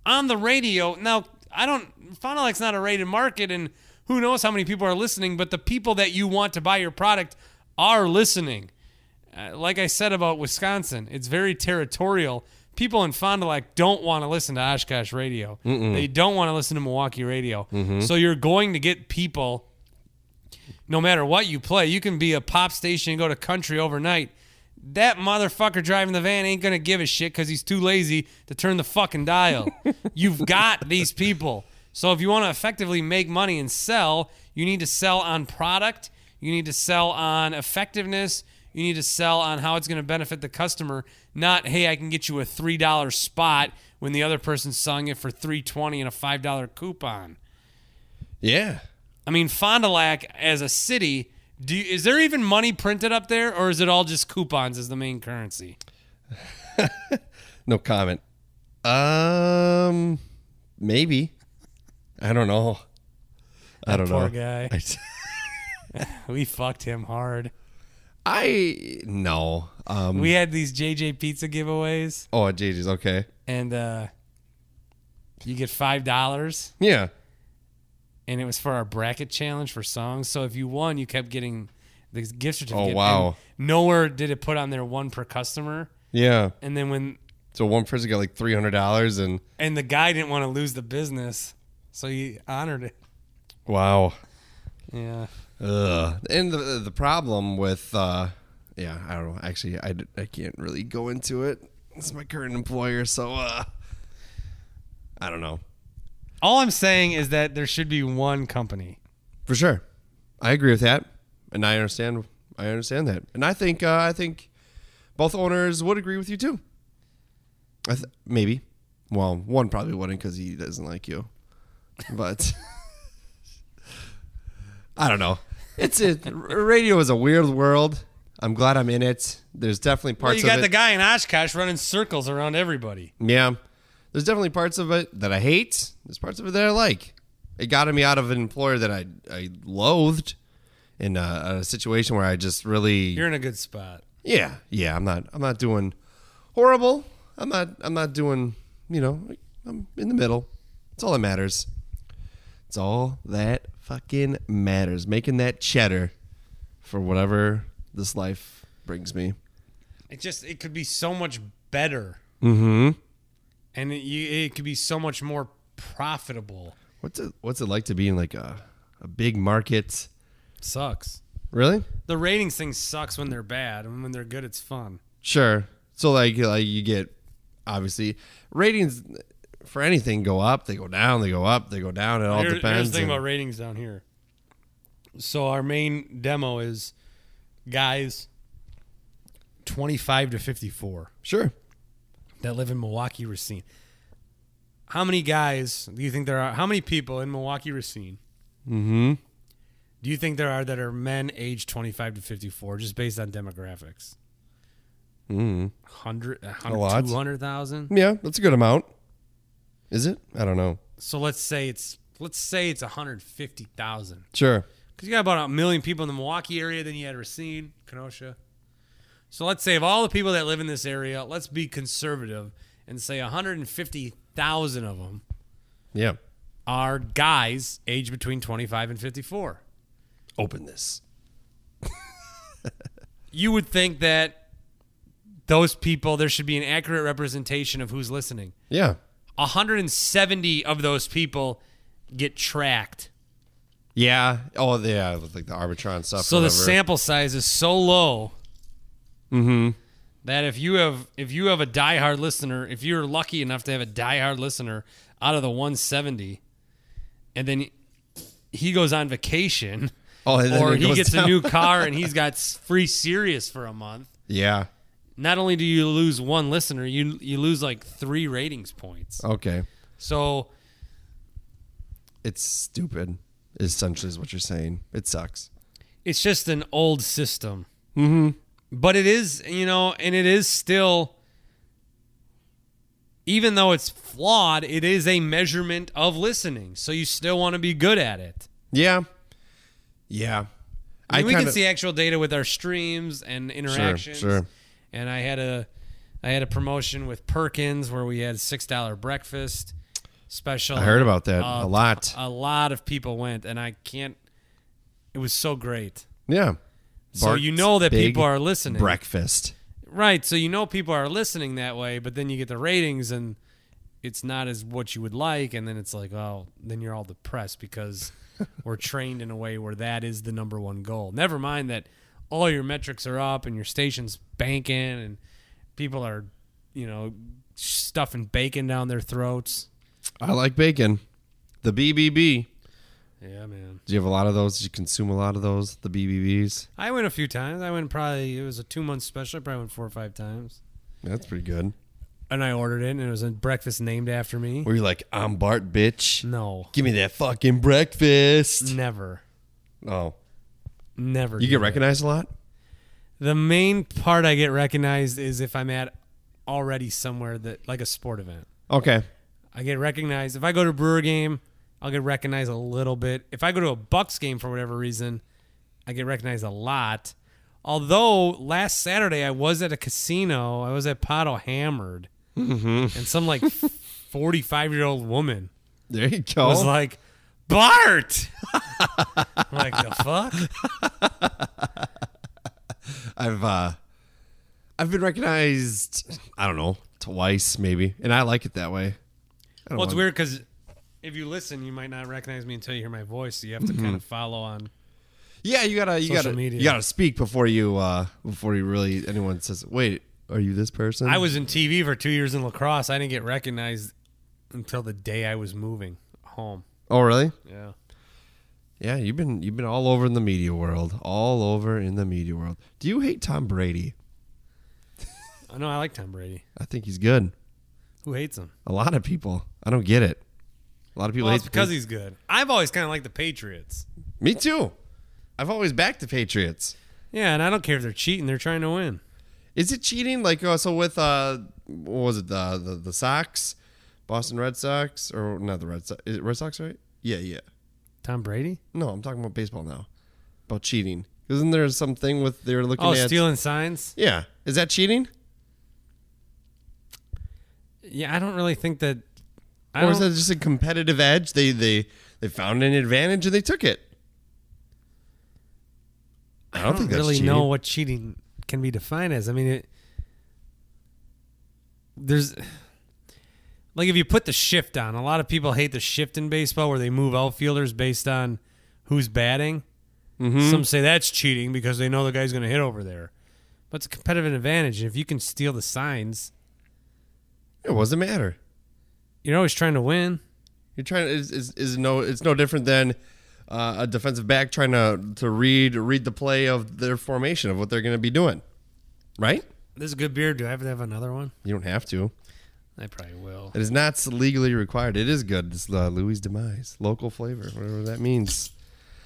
on the radio, now Fond du Lac's not a rated market, and Who knows how many people are listening, but the people that you want to buy your product are listening. Like I said about Wisconsin, it's very territorial. People in Fond du Lac don't want to listen to Oshkosh radio. They don't want to listen to Milwaukee radio. So you're going to get people, no matter what you play. You can be a pop station and go to country overnight. That motherfucker driving the van ain't going to give a shit because he's too lazy to turn the fucking dial. You've got these people. So if you want to effectively make money and sell, you need to sell on product. You need to sell on effectiveness. You need to sell on how it's going to benefit the customer. Not, hey, I can get you a $3 spot when the other person's selling it for $3.20 and a $5 coupon. Yeah. I mean, Fond du Lac as a city, is there even money printed up there, or is it all just coupons as the main currency? No comment. Maybe. I don't know. I don't know. Poor guy. We fucked him hard. No. We had these JJ Pizza giveaways. Oh, at JJ's, okay. And you get $5. Yeah. And it was for our bracket challenge for songs. So if you won, you kept getting the gift certificate. Oh, wow. And nowhere did it put on there one per customer. Yeah. And then So one person got like $300 and the guy didn't want to lose the business. So he honored it. Wow. Yeah. And the problem with, I don't know. Actually, I can't really go into it. It's my current employer, so I don't know. All I'm saying is that there should be one company. For sure. I agree with that. And I understand that. And I think both owners would agree with you too. Maybe. Well, one probably wouldn't because he doesn't like you. But I don't know. Radio is a weird world. I'm glad I'm in it. There's definitely parts of it. You got the guy in Oshkosh running circles around everybody. Yeah. There's definitely parts of it that I hate. There's parts of it that I like. It got me out of an employer that I loathed in a situation where I just really... You're in a good spot. Yeah. I'm not doing horrible. I'm not doing, I'm in the middle. It's all that matters. It's all that fucking matters. Making that cheddar for whatever this life brings me. It could be so much better. Mm-hmm. And it could be so much more profitable. What's it like to be in like a big market? Sucks. Really? The ratings thing sucks when they're bad, and when they're good, it's fun. Sure. So like you get, obviously, ratings for anything go up, they go down, they go up, they go down. It all depends. Here's the thing about ratings down here. So our main demo is guys 25 to 54. Sure. That live in Milwaukee, Racine. How many guys do you think there are? How many people in Milwaukee, Racine? Mm-hmm. Do you think there are that are men aged 25 to 54, just based on demographics? Mm-hmm. 200,000? Yeah, that's a good amount. Is it? I don't know. So let's say it's 150,000. Sure. Because you got about 1 million people in the Milwaukee area, then you had Racine, Kenosha. So let's say of all the people that live in this area, let's be conservative and say 150,000 of them are guys aged between 25 and 54. Open this. You would think that those people, there should be an accurate representation of who's listening. Yeah. 170 of those people get tracked. Yeah. Oh, yeah. Like the Arbitron stuff. So the sample size is so low that if you have a diehard listener, if you're lucky enough to have a diehard listener out of the 170, and then he goes on vacation, or he gets a new car and he's got free Sirius for a month. Yeah. Not only do you lose one listener, you lose like 3 ratings points. Okay. So it's stupid, essentially, is what you're saying. It sucks. It's just an old system. Mm-hmm. But it is, and it is still, even though it's flawed, it is a measurement of listening. So you still want to be good at it. Yeah. Yeah. I mean, we can see actual data with our streams and interactions. Sure. And I had a promotion with Perkins where we had $6 breakfast. special. I heard about that a lot. A lot of people went, and I can't. It was so great. Yeah. So you know that people are listening. Breakfast. Right. So you know people are listening that way, but then you get the ratings, and it's not as what you would like, and then it's like, oh, then you're all depressed because we're trained in a way where that is the number one goal. Never mind that all your metrics are up and your station's banking and people are, stuffing bacon down their throats. I like bacon. The BBB. Yeah, man. Do you have a lot of those? Did you consume a lot of those, the BBBs? I went a few times. It was a 2-month special. I probably went 4 or 5 times. That's pretty good. And I ordered it, and it was a breakfast named after me. Were you like, I'm Bart, bitch? No. Give me that fucking breakfast. Never. Oh. Never. You get recognized a lot? The main part I get recognized is if I'm at already somewhere that, like a sport event. Okay. I get recognized. If I go to a Brewer game, I'll get recognized a little bit. If I go to a Bucks game for whatever reason, I get recognized a lot. Although last Saturday I was at a casino. I was at Pato Hammered. Mm-hmm. And some 45-year-old woman there you go. was like, Bart! I'm like, the fuck? I've been recognized, I don't know, twice maybe. And I like it that way. Well, it's weird because if you listen, you might not recognize me until you hear my voice. So you have to kind of follow on. Yeah, you media. gotta speak before you really anyone says, "Wait, are you this person?" I was in TV for 2 years in lacrosse. I didn't get recognized until the day I was moving home. Oh, really? Yeah. Yeah, you've been all over in the media world. All over in the media world. Do you hate Tom Brady? I know I like Tom Brady. I think he's good. Who hates him? A lot of people. I don't get it. A lot of people Well, hate it's because he's good. I've always kind of liked the Patriots. Me too. I've always backed the Patriots. Yeah, and I don't care if they're cheating. They're trying to win. Is it cheating? So with what was it, the Sox, Boston Red Sox, or not the Red Sox? Is it Red Sox, right? Yeah. Tom Brady? No, I'm talking about baseball now. About cheating. Isn't there something with they're looking at stealing signs? Yeah. Is that cheating? Yeah, I don't really think that. Or is that just a competitive edge? They found an advantage and they took it. I don't think that's really cheating. know what cheating can be defined as. I mean, there's like if you put the shift on. A lot of people hate the shift in baseball where they move outfielders based on who's batting. Mm-hmm. Some say that's cheating because they know the guy's going to hit over there. But it's a competitive advantage. If you can steal the signs, it doesn't matter. You're always trying to win. You're trying to it's no different than a defensive back trying to read the play of their formation of what they're going to be doing, right? This is a good beer. Do I have to have another one? You don't have to. I probably will. It is not legally required. It is good. It's Louie's Demise, local flavor, whatever that means.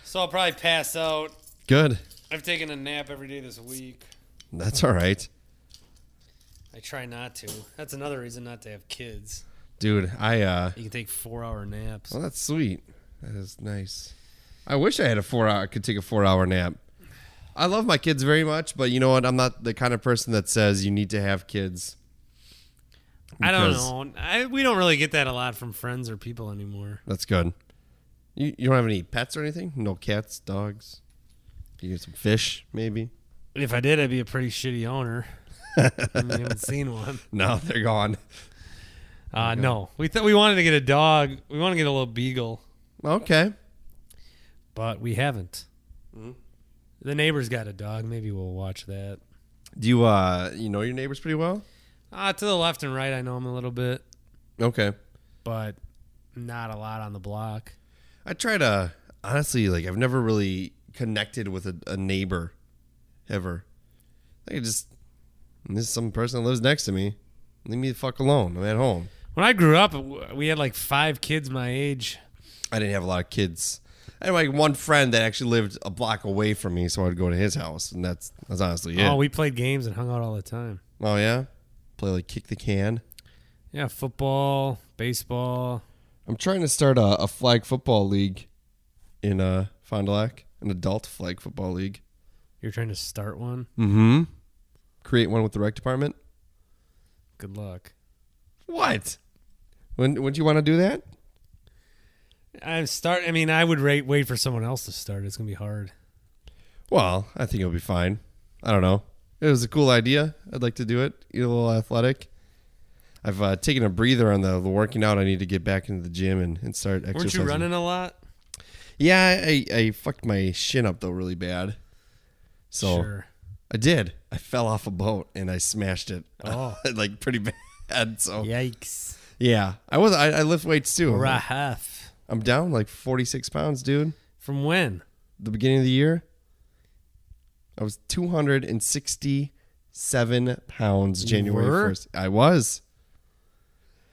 So I'll probably pass out. Good. I've taken a nap every day this week. That's all right. I try not to. That's another reason not to have kids. Dude, You can take 4-hour naps. Well, that's sweet. That is nice. I wish I had could take a 4-hour nap. I love my kids very much, but you know what? I'm not the kind of person that says you need to have kids. I don't know. We don't really get that a lot from friends or people anymore. That's good. You don't have any pets or anything? No cats, dogs? You get some fish, maybe? If I did, I'd be a pretty shitty owner. I haven't seen one. No, they're gone. No. We thought we wanted to get a dog. We want to get a little beagle. Okay. But we haven't. Mm-hmm. The neighbor's got a dog. Maybe we'll watch that. Do you know your neighbors pretty well? To the left and right, I know them a little bit. Okay. But not a lot on the block. I try to, honestly, I've never really connected with a neighbor ever. This is some person that lives next to me. Leave me the fuck alone. I'm at home. When I grew up, we had 5 kids my age. I didn't have a lot of kids. I had one friend that actually lived a block away from me, so I'd go to his house, and that's honestly it. Oh, we played games and hung out all the time. Oh, yeah? Play kick the can? Yeah, football, baseball. I'm trying to start a flag football league in Fond du Lac, an adult flag football league. You're trying to start one? Mm-hmm. Create one with the rec department. Good luck. What? When do you want to do that? I would wait for someone else to start. It's gonna be hard. Well, I think it'll be fine. I don't know. It was a cool idea. I'd like to do it. Get a little athletic. I've taken a breather on the working out. I need to get back into the gym and start exercising. Weren't you running a lot? Yeah, I fucked my shin up though really bad. So sure. I did. I fell off a boat and I smashed it. Oh, like pretty bad. So yikes! yeah, I lift weights too. Rahaf. I'm down like 46 pounds, dude. From when? The beginning of the year. I was 267 pounds January 1st. I was.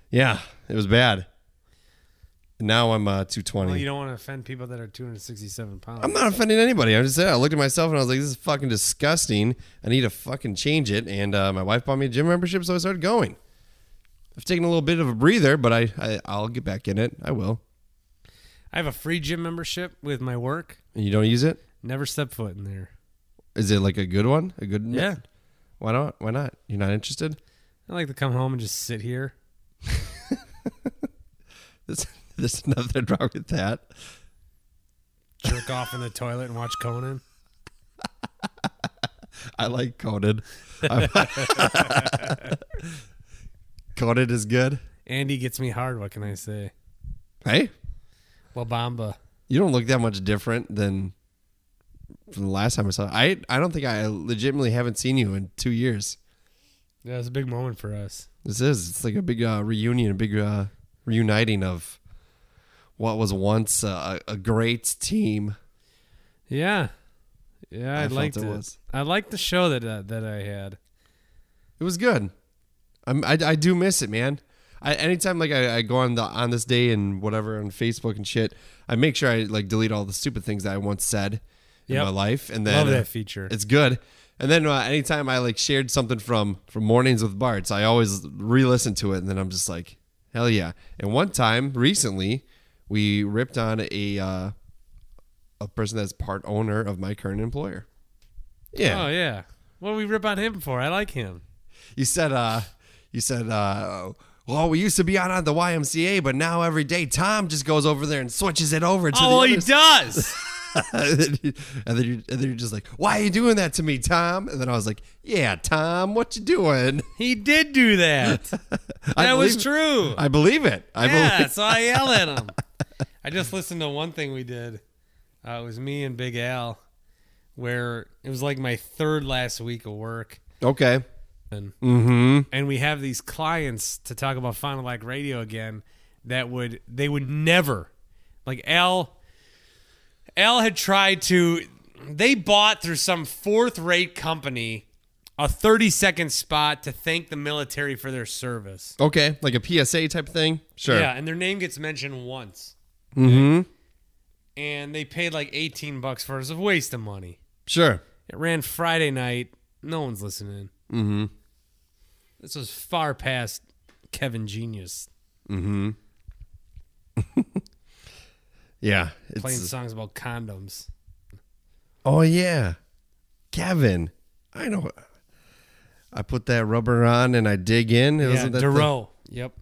Yeah, it was bad. Now I'm 220. Well, you don't want to offend people that are 267 pounds. I'm not offending anybody. I'm just saying, I looked at myself and I was like, this is fucking disgusting. I need to fucking change it. And my wife bought me a gym membership, so I started going. I've taken a little bit of a breather, but I'll get back in it. I will. I have a free gym membership with my work. And you don't use it? Never step foot in there. Is it like a good one? A good? Yeah. Why not? Why not? You're not interested? I like to come home and just sit here. There's nothing wrong with that. Jerk off in the toilet and watch Conan. I like Conan. Conan is good. Andy gets me hard. What can I say? Hey, La Bamba. you don't look that much different than from the last time I saw you. I don't think I legitimately haven't seen you in 2 years. Yeah, it's a big moment for us. It's like a big reunion, a big reuniting of what was once a great team. Yeah. Yeah, I liked it. I liked the show that I had. It was good. I do miss it, man. Anytime like I go on this day and whatever on Facebook and shit, I make sure I like delete all the stupid things that I once said in my life, and then love that feature. It's good. And then anytime I like shared something from Mornings with Bart, I always re-listen to it, and then I'm just like, hell yeah. And one time recently, we ripped on a person that's part owner of my current employer. Yeah. Oh yeah. What do we rip on him for? I like him. You said, well, we used to be on the YMCA, but now every day Tom just goes over there and switches it over to the he does. and then you're just like, why are you doing that to me, Tom? And then I was like, yeah, Tom, what you doing? He did do that. That was true. I believe it. So I yell at him. I just listened to one thing we did. It was me and Big Al, where it was like my third last week of work. Okay. And we have these clients to talk about Fond du Lac Radio again they would never, like Al had tried to, they bought through some fourth-rate company a 30-second spot to thank the military for their service. Okay, like a PSA type thing? Sure. Yeah, and their name gets mentioned once. Mm-hmm. And they paid like $18 for it. It was a waste of money. Sure. It ran Friday night. No one's listening. Mm-hmm. This was far past Kevin Genius. Mm-hmm. Yeah. Playing songs about condoms. Oh, yeah. Kevin. I know. I put that rubber on and I dig in. Yeah, Duro. Yep.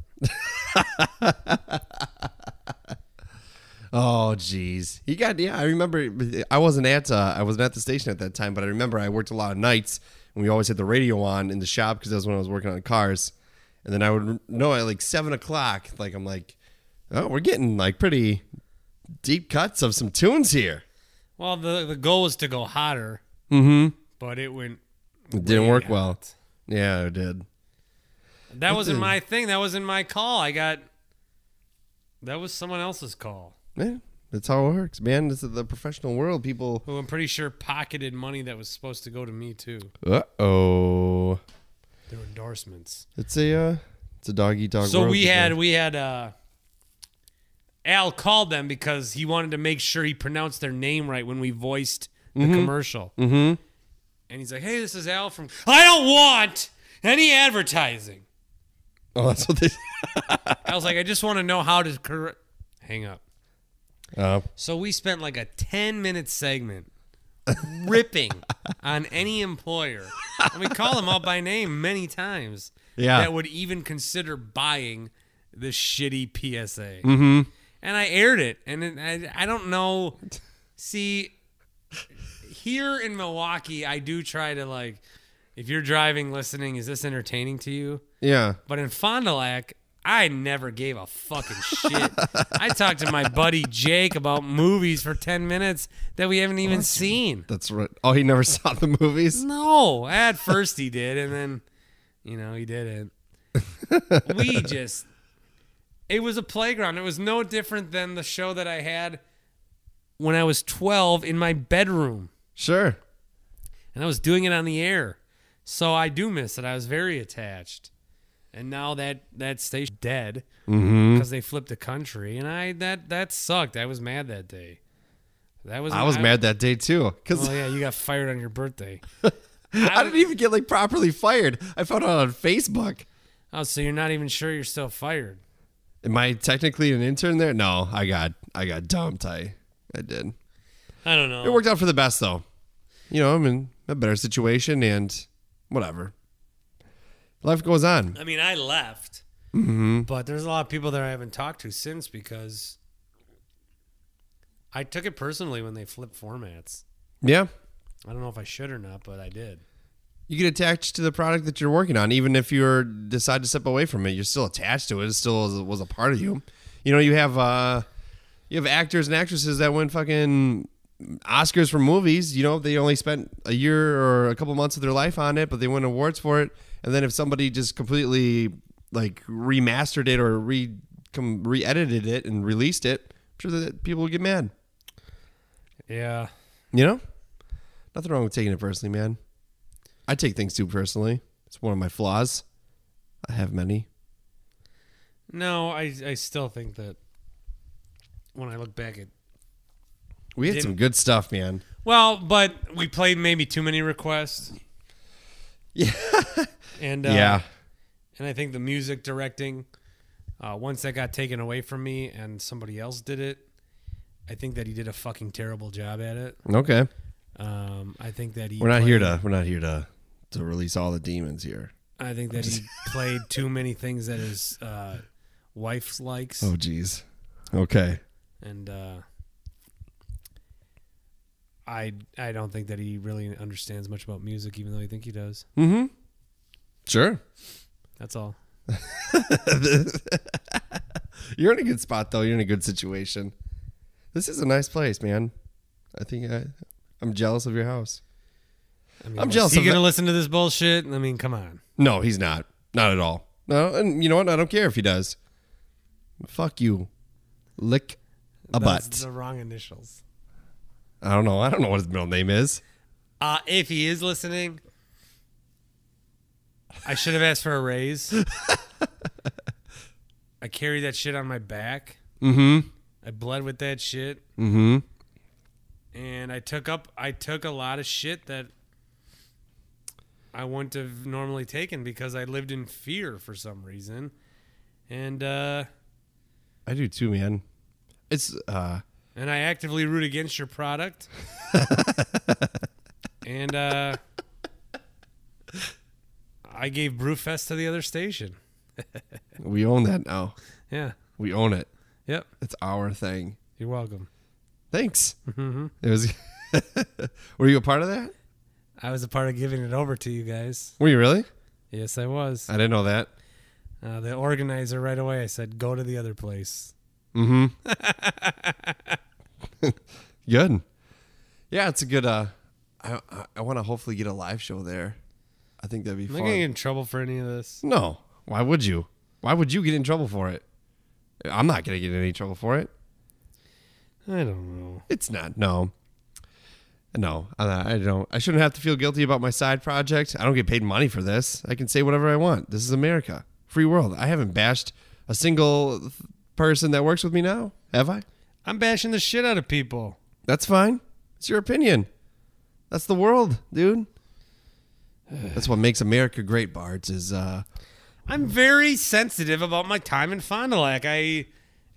Oh, geez. I remember I wasn't at the station at that time, but I remember I worked a lot of nights and we always had the radio on in the shop because that was when I was working on cars. And then I would know at like 7 o'clock, like I'm like, oh, we're getting like pretty deep cuts of some tunes here. Well, the goal was to go hotter, but it didn't work well. Yeah, it did. That wasn't my thing. That wasn't my call. That was someone else's call. Yeah, that's how it works, man. This is the professional world. People who I'm pretty sure pocketed money that was supposed to go to me too. Uh-oh. Their endorsements. It's a dog eat dog. So world, we had Al called them because he wanted to make sure he pronounced their name right when we voiced the commercial. Mm-hmm. And he's like, "Hey, this is Al from." I don't want any advertising. Oh, that's what they. I was like, I just want to know how to hang up. So we spent like a 10-minute segment ripping on any employer. And we call them out by name many times. Yeah. That would even consider buying the shitty PSA. Mm-hmm. and I aired it, and I don't know. See, here in Milwaukee, I do try to, like, if you're driving, listening, is this entertaining to you? Yeah. But in Fond du Lac, I never gave a fucking shit. I talked to my buddy Jake about movies for 10 minutes that we haven't even seen. That's right. Oh, he never saw the movies? No. At first he did, and then, he didn't. It was a playground. It was no different than the show that I had when I was 12 in my bedroom. Sure. And I was doing it on the air. So I do miss it. I was very attached. And now that station's dead because they flipped the country, and that sucked. I was mad that day. I was mad that day too. Oh yeah, you got fired on your birthday. I didn't even get properly fired. I found out on Facebook. Oh, so you're not even sure you're still fired? Am I technically an intern there? No, I got dumped. I did. I don't know. It worked out for the best though. I'm in a better situation and whatever. Life goes on. I mean, I left, but there's a lot of people that I haven't talked to since because I took it personally when they flipped formats. Yeah. I don't know if I should or not, but I did. You get attached to the product that you're working on, even if you decide to step away from it. You're still attached to it. It still was a part of you. You have actors and actresses that win fucking Oscars for movies. They only spent a year or a couple months of their life on it, but they win awards for it. And then if somebody just completely remastered it or re-edited it and released it, I'm sure that people would get mad. Yeah. Nothing wrong with taking it personally, man. I take things too personally. It's one of my flaws. I have many. No, I still think that when I look back at... We had some good stuff, man. Well, but we played maybe too many requests. Yeah. And yeah. And I think the music directing, once that got taken away from me and somebody else did it, I think that he did a fucking terrible job at it. Okay. I think that we're not here to release all the demons here. I think that he played too many things that his wife likes. Oh, geez. Okay. And I don't think that he really understands much about music, even though I think he does. Mm-hmm. Sure. That's all. You're in a good spot, though. You're in a good situation. This is a nice place, man. I think I'm jealous of your house. I'm jealous. Is he going to listen to this bullshit? I mean, come on. No, he's not. Not at all. No, and you know what? I don't care if he does. Fuck you. Lick a butt. That's the wrong initials. I don't know. I don't know what his middle name is. If he is listening, I should have asked for a raise. I carry that shit on my back. Mm-hmm. I bled with that shit. Mm-hmm. And I took a lot of shit that I wouldn't have normally taken because I lived in fear for some reason. And I do too, man. It's and I actively root against your product. And I gave Brewfest to the other station. We own that now. Yeah. We own it. Yep. It's our thing. You're welcome. Thanks. Mm-hmm. It was. Were you a part of that? I was a part of giving it over to you guys. Were you really? Yes, I was. I didn't know that. The organizer right away, I said, go to the other place. Mm-hmm. Good. Yeah, it's a good... I want to hopefully get a live show there. I think that'd be fun. Am I going to get in trouble for any of this? No. Why would you? Why would you get in trouble for it? I'm not going to get in any trouble for it. I don't know. It's not. No. No, I don't. I shouldn't have to feel guilty about my side project. I don't get paid money for this. I can say whatever I want. This is America. Free world. I haven't bashed a single person that works with me now, have I? I'm bashing the shit out of people. That's fine. It's your opinion. That's the world, dude. That's what makes America great, Bart, is... I'm very sensitive about my time in Fond du Lac. I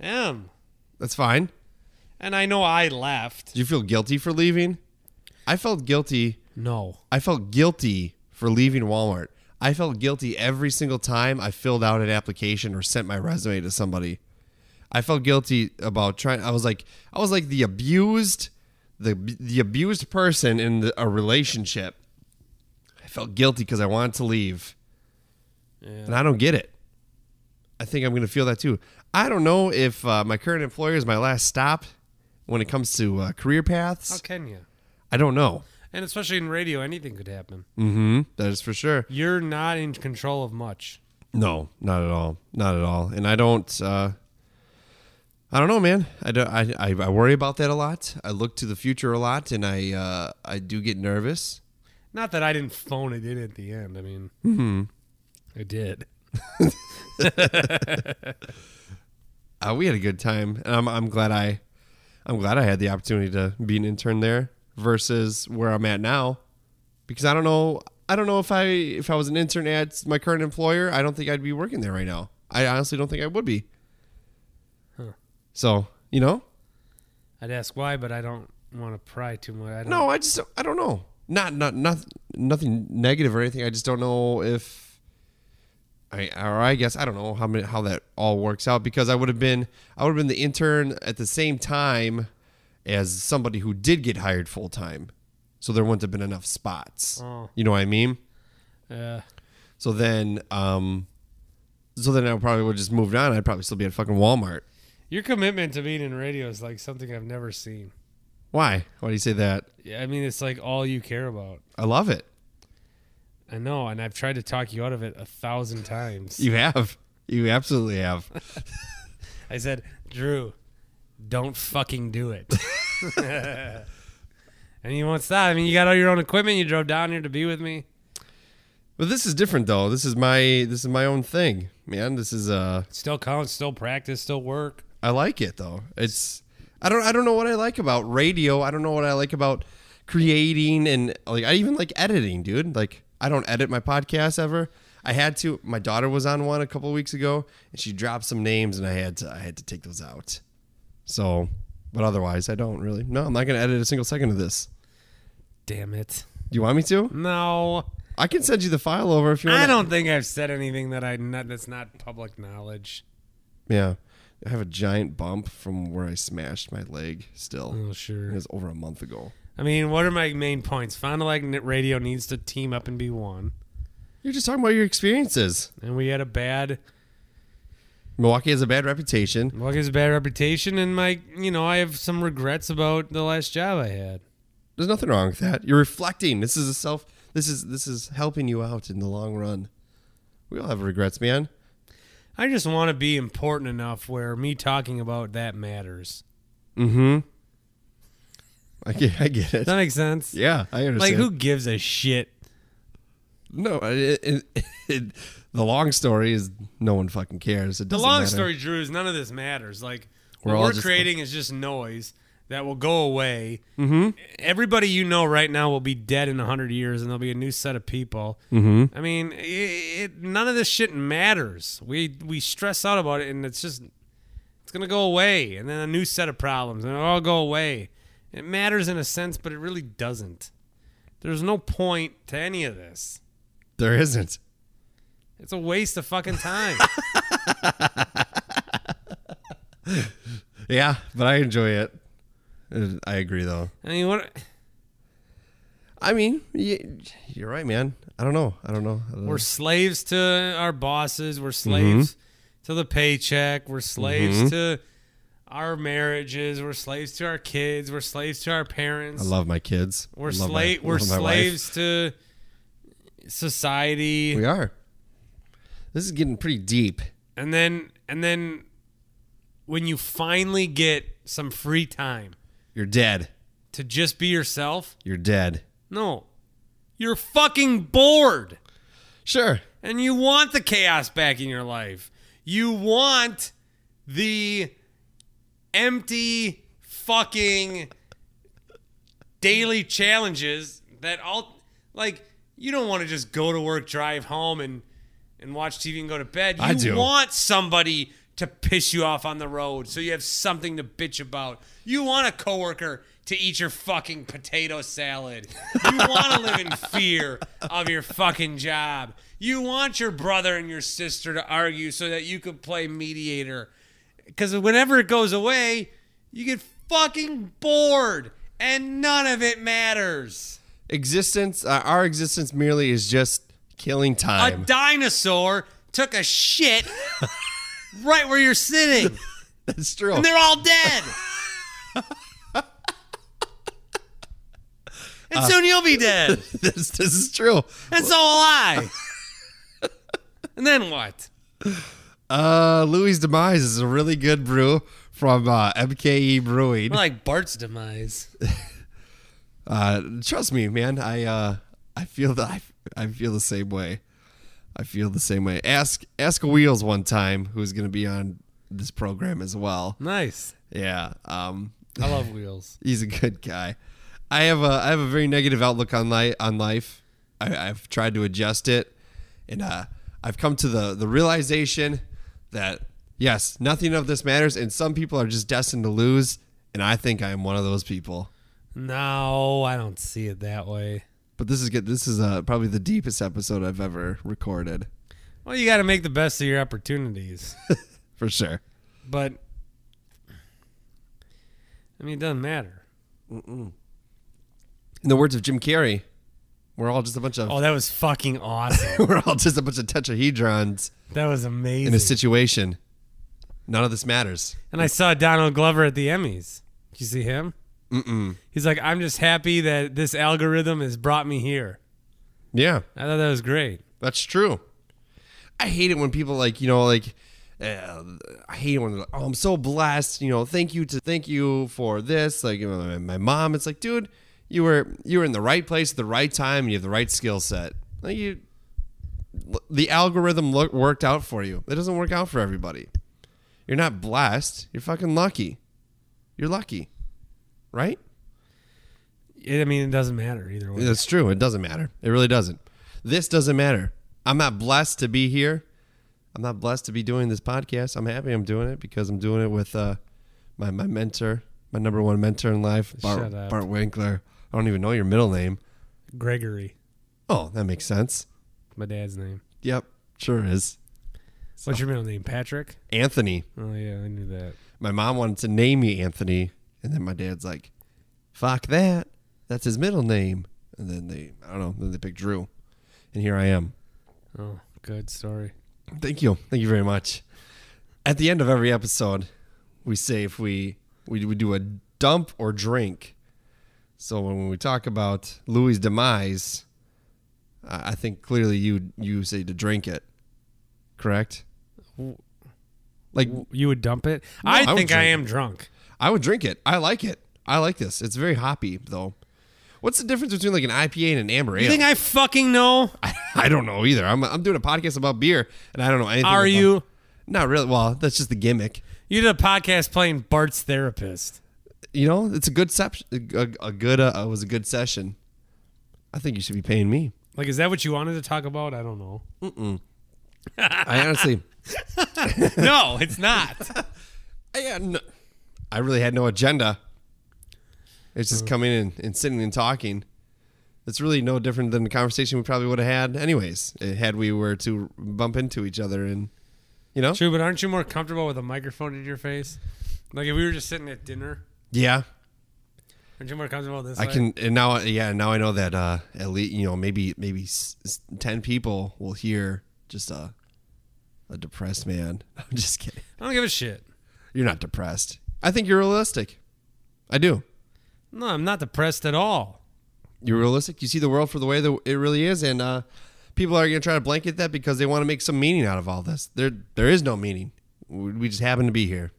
am. That's fine. And I know I left. Did you feel guilty for leaving? I felt guilty. No. I felt guilty for leaving Walmart. I felt guilty every single time I filled out an application or sent my resume to somebody. I felt guilty about trying. I was like the abused person in a relationship. I felt guilty because I wanted to leave. Yeah. And I don't get it. I think I'm going to feel that too. I don't know if my current employer is my last stop when it comes to career paths. How can you? I don't know. And especially in radio, anything could happen. Mm-hmm. That is for sure. You're not in control of much. No, not at all. Not at all. And I don't know, man. I worry about that a lot. I look to the future a lot, and I do get nervous. Not that I didn't phone it in at the end. I mean, I did. We had a good time, and I'm glad I had the opportunity to be an intern there versus where I'm at now, because I don't know if I was an intern at my current employer, I don't think I'd be working there right now. I honestly don't think I would be. Huh. So, I'd ask why, but I don't want to pry too much. I don't know. Nothing negative or anything. I just don't know if I guess I don't know how that all works out, because I would have been the intern at the same time as somebody who did get hired full time. So there wouldn't have been enough spots. Oh. You know what I mean? Yeah. So then I probably would have just moved on. I'd probably still be at fucking Walmart. Your commitment to being in radio is like something I've never seen. Why? Why do you say that? Yeah, I mean, it's like all you care about. I love it. I know, and I've tried to talk you out of it 1,000 times. You have. You absolutely have. I said, Drew, don't fucking do it. And you won't stop. I mean, you got all your own equipment. You drove down here to be with me. But this is different, though. This is my own thing, man. This is still counts, still practice, still work. I like it though. I don't know what I like about radio. I don't know what I like about creating, and like I even like editing, dude. Like I don't edit my podcast ever. I had to. My daughter was on one a couple of weeks ago, and she dropped some names, and I had to take those out. So, but otherwise, I don't really. No, I'm not going to edit a single second of this. Damn it. Do you want me to? No. I can send you the file over if you want. I don't think I've said anything that's not public knowledge. Yeah. I have a giant bump from where I smashed my leg still. Oh, sure. It was over a month ago. I mean, what are my main points? Fond du Lac Radio needs to team up and be one. You're just talking about your experiences. And we had a bad... Milwaukee has a bad reputation. Milwaukee has a bad reputation, and I have some regrets about the last job I had. There's nothing wrong with that. You're reflecting. This is helping you out in the long run. We all have regrets, man. I just want to be important enough where me talking about that matters. Mm-hmm. I get it. Does that make sense? Yeah, I understand. Like, who gives a shit? No, the long story is no one fucking cares. It the doesn't long matter. story, Drew, is none of this matters. Like, what we're creating is just noise that will go away. Mm-hmm. Everybody you know right now will be dead in 100 years, and there'll be a new set of people. Mm-hmm. I mean, none of this shit matters. We stress out about it, and it's going to go away, and then a new set of problems, and it'll all go away. It matters in a sense, but it really doesn't. There's no point to any of this. There isn't. It's a waste of fucking time. Yeah, but I enjoy it. I agree, though. I mean, what? I mean, you're right, man. I don't know. We're slaves to our bosses. We're slaves to the paycheck. We're slaves to our marriages. We're slaves to our kids. We're slaves to our parents. I love my kids. We're slaves to society. We are. This is getting pretty deep. And then when you finally get some free time, you're dead. To just be yourself? You're dead. No. You're fucking bored. Sure. And you want the chaos back in your life. You want the empty fucking daily challenges that all, like, you don't want to just go to work, drive home, and watch TV and go to bed. I do. You want somebody to piss you off on the road so you have something to bitch about. You want a coworker to eat your fucking potato salad. You want to live in fear of your fucking job. You want your brother and your sister to argue so that you could play mediator. Because whenever it goes away, you get fucking bored, and none of it matters. Our existence merely is just killing time. A dinosaur took a shit right where you're sitting. That's true. And they're all dead. And soon you'll be dead. This is true. And so will I. And then what? Louie's Demise is a really good brew from MKE Brewing. I like Bart's Demise. Trust me, man. I feel I feel the same way. I feel the same way. Ask Wheels one time, who's going to be on this program as well. Nice. Yeah. I love Wheels. He's a good guy. I have a very negative outlook on life. I've tried to adjust it, and I've come to the realization that yes, nothing of this matters, and some people are just destined to lose, and I think I am one of those people. No, I don't see it that way. But this is good. This is probably the deepest episode I've ever recorded. Well, you got to make the best of your opportunities. For sure. But, I mean, it doesn't matter. In the words of Jim Carrey, we're all just a bunch of... Oh, that was fucking awesome. We're all just a bunch of tetrahedrons. That was amazing. In a situation. None of this matters. And I saw Donald Glover at the Emmys. Did you see him? Mm-mm. He's like, I'm just happy that this algorithm has brought me here. Yeah. I thought that was great. That's true. I hate it when people I hate it when they're like, oh, I'm so blessed. Thank you for this. Like, my mom, it's like, dude, you were in the right place at the right time and you have the right skill set. Like the algorithm worked out for you. It doesn't work out for everybody. You're not blessed. You're fucking lucky. You're lucky. Right? It doesn't matter either way. That's true. It doesn't matter. It really doesn't. This doesn't matter. I'm not blessed to be here. I'm not blessed to be doing this podcast. I'm happy I'm doing it because I'm doing it with my mentor, my number one mentor in life, Bart Winkler. I don't even know your middle name. Gregory. Oh, that makes sense. My dad's name. Yep, sure is. What's your middle name? Patrick? Anthony. Oh, yeah, I knew that. My mom wanted to name me Anthony, and then my dad's like, fuck that. That's his middle name. And then they picked Drew. And here I am. Oh, good story. Thank you. Thank you very much. At the end of every episode, we say if we do a dump or drink. So when we talk about Louie's Demise, I think clearly you say to drink it. Correct? Like you would dump it? No, I think I am drunk. I would drink it. I like it. I like this. It's very hoppy, though. What's the difference between like an IPA and an amber ale? You think I fucking know? I don't know either. I'm doing a podcast about beer, and I don't know anything. Are you? Not really. Well, that's just the gimmick. You did a podcast playing Bart's therapist. It's a good it was a good session. I think you should be paying me. Like, is that what you wanted to talk about? I don't know. Mm-mm. I honestly... No, it's not. I really had no agenda. It's just coming in and sitting and talking. It's really no different than the conversation we probably would have had anyways, had we were to bump into each other and, True, but aren't you more comfortable with a microphone in your face? Like if we were just sitting at dinner? Yeah. Aren't you more comfortable with this I can, and now I know that at least, maybe 10 people will hear just a depressed man. I'm just kidding. I don't give a shit. You're not depressed. I think you're realistic. I do. No, I'm not depressed at all. You're realistic. You see the world for the way that it really is, and people are going to try to blanket that because they want to make some meaning out of all this. There is no meaning. We just happen to be here.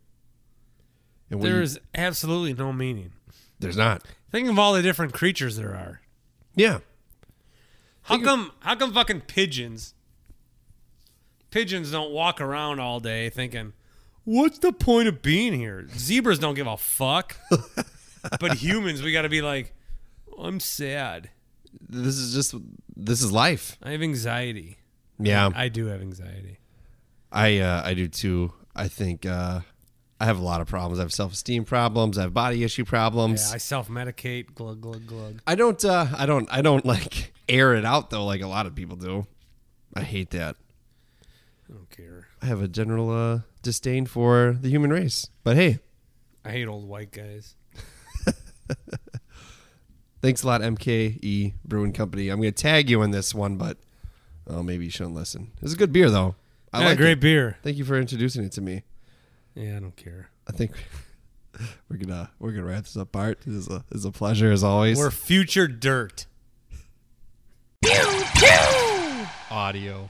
And there is absolutely no meaning. There's not. Think of all the different creatures there are. Yeah. How come fucking pigeons don't walk around all day thinking, what's the point of being here? Zebras don't give a fuck. But humans, we got to be like, I'm sad. This is life. I have anxiety. Yeah. I do have anxiety. I do too. I think I have a lot of problems. I have self-esteem problems. I have body issue problems. Yeah, I self-medicate. Glug, glug, glug. I don't like air it out though like a lot of people do. I hate that. I don't care. I have a general disdain for the human race. But hey. I hate old white guys. Thanks a lot, MKE Brewing Company. I'm going to tag you in this one, but maybe you shouldn't listen. It's a good beer, though. I like great beer. Thank you for introducing it to me. Yeah, I don't care. I think we're gonna wrap this up, Bart. It is a pleasure as always. We're future dirt. Audio.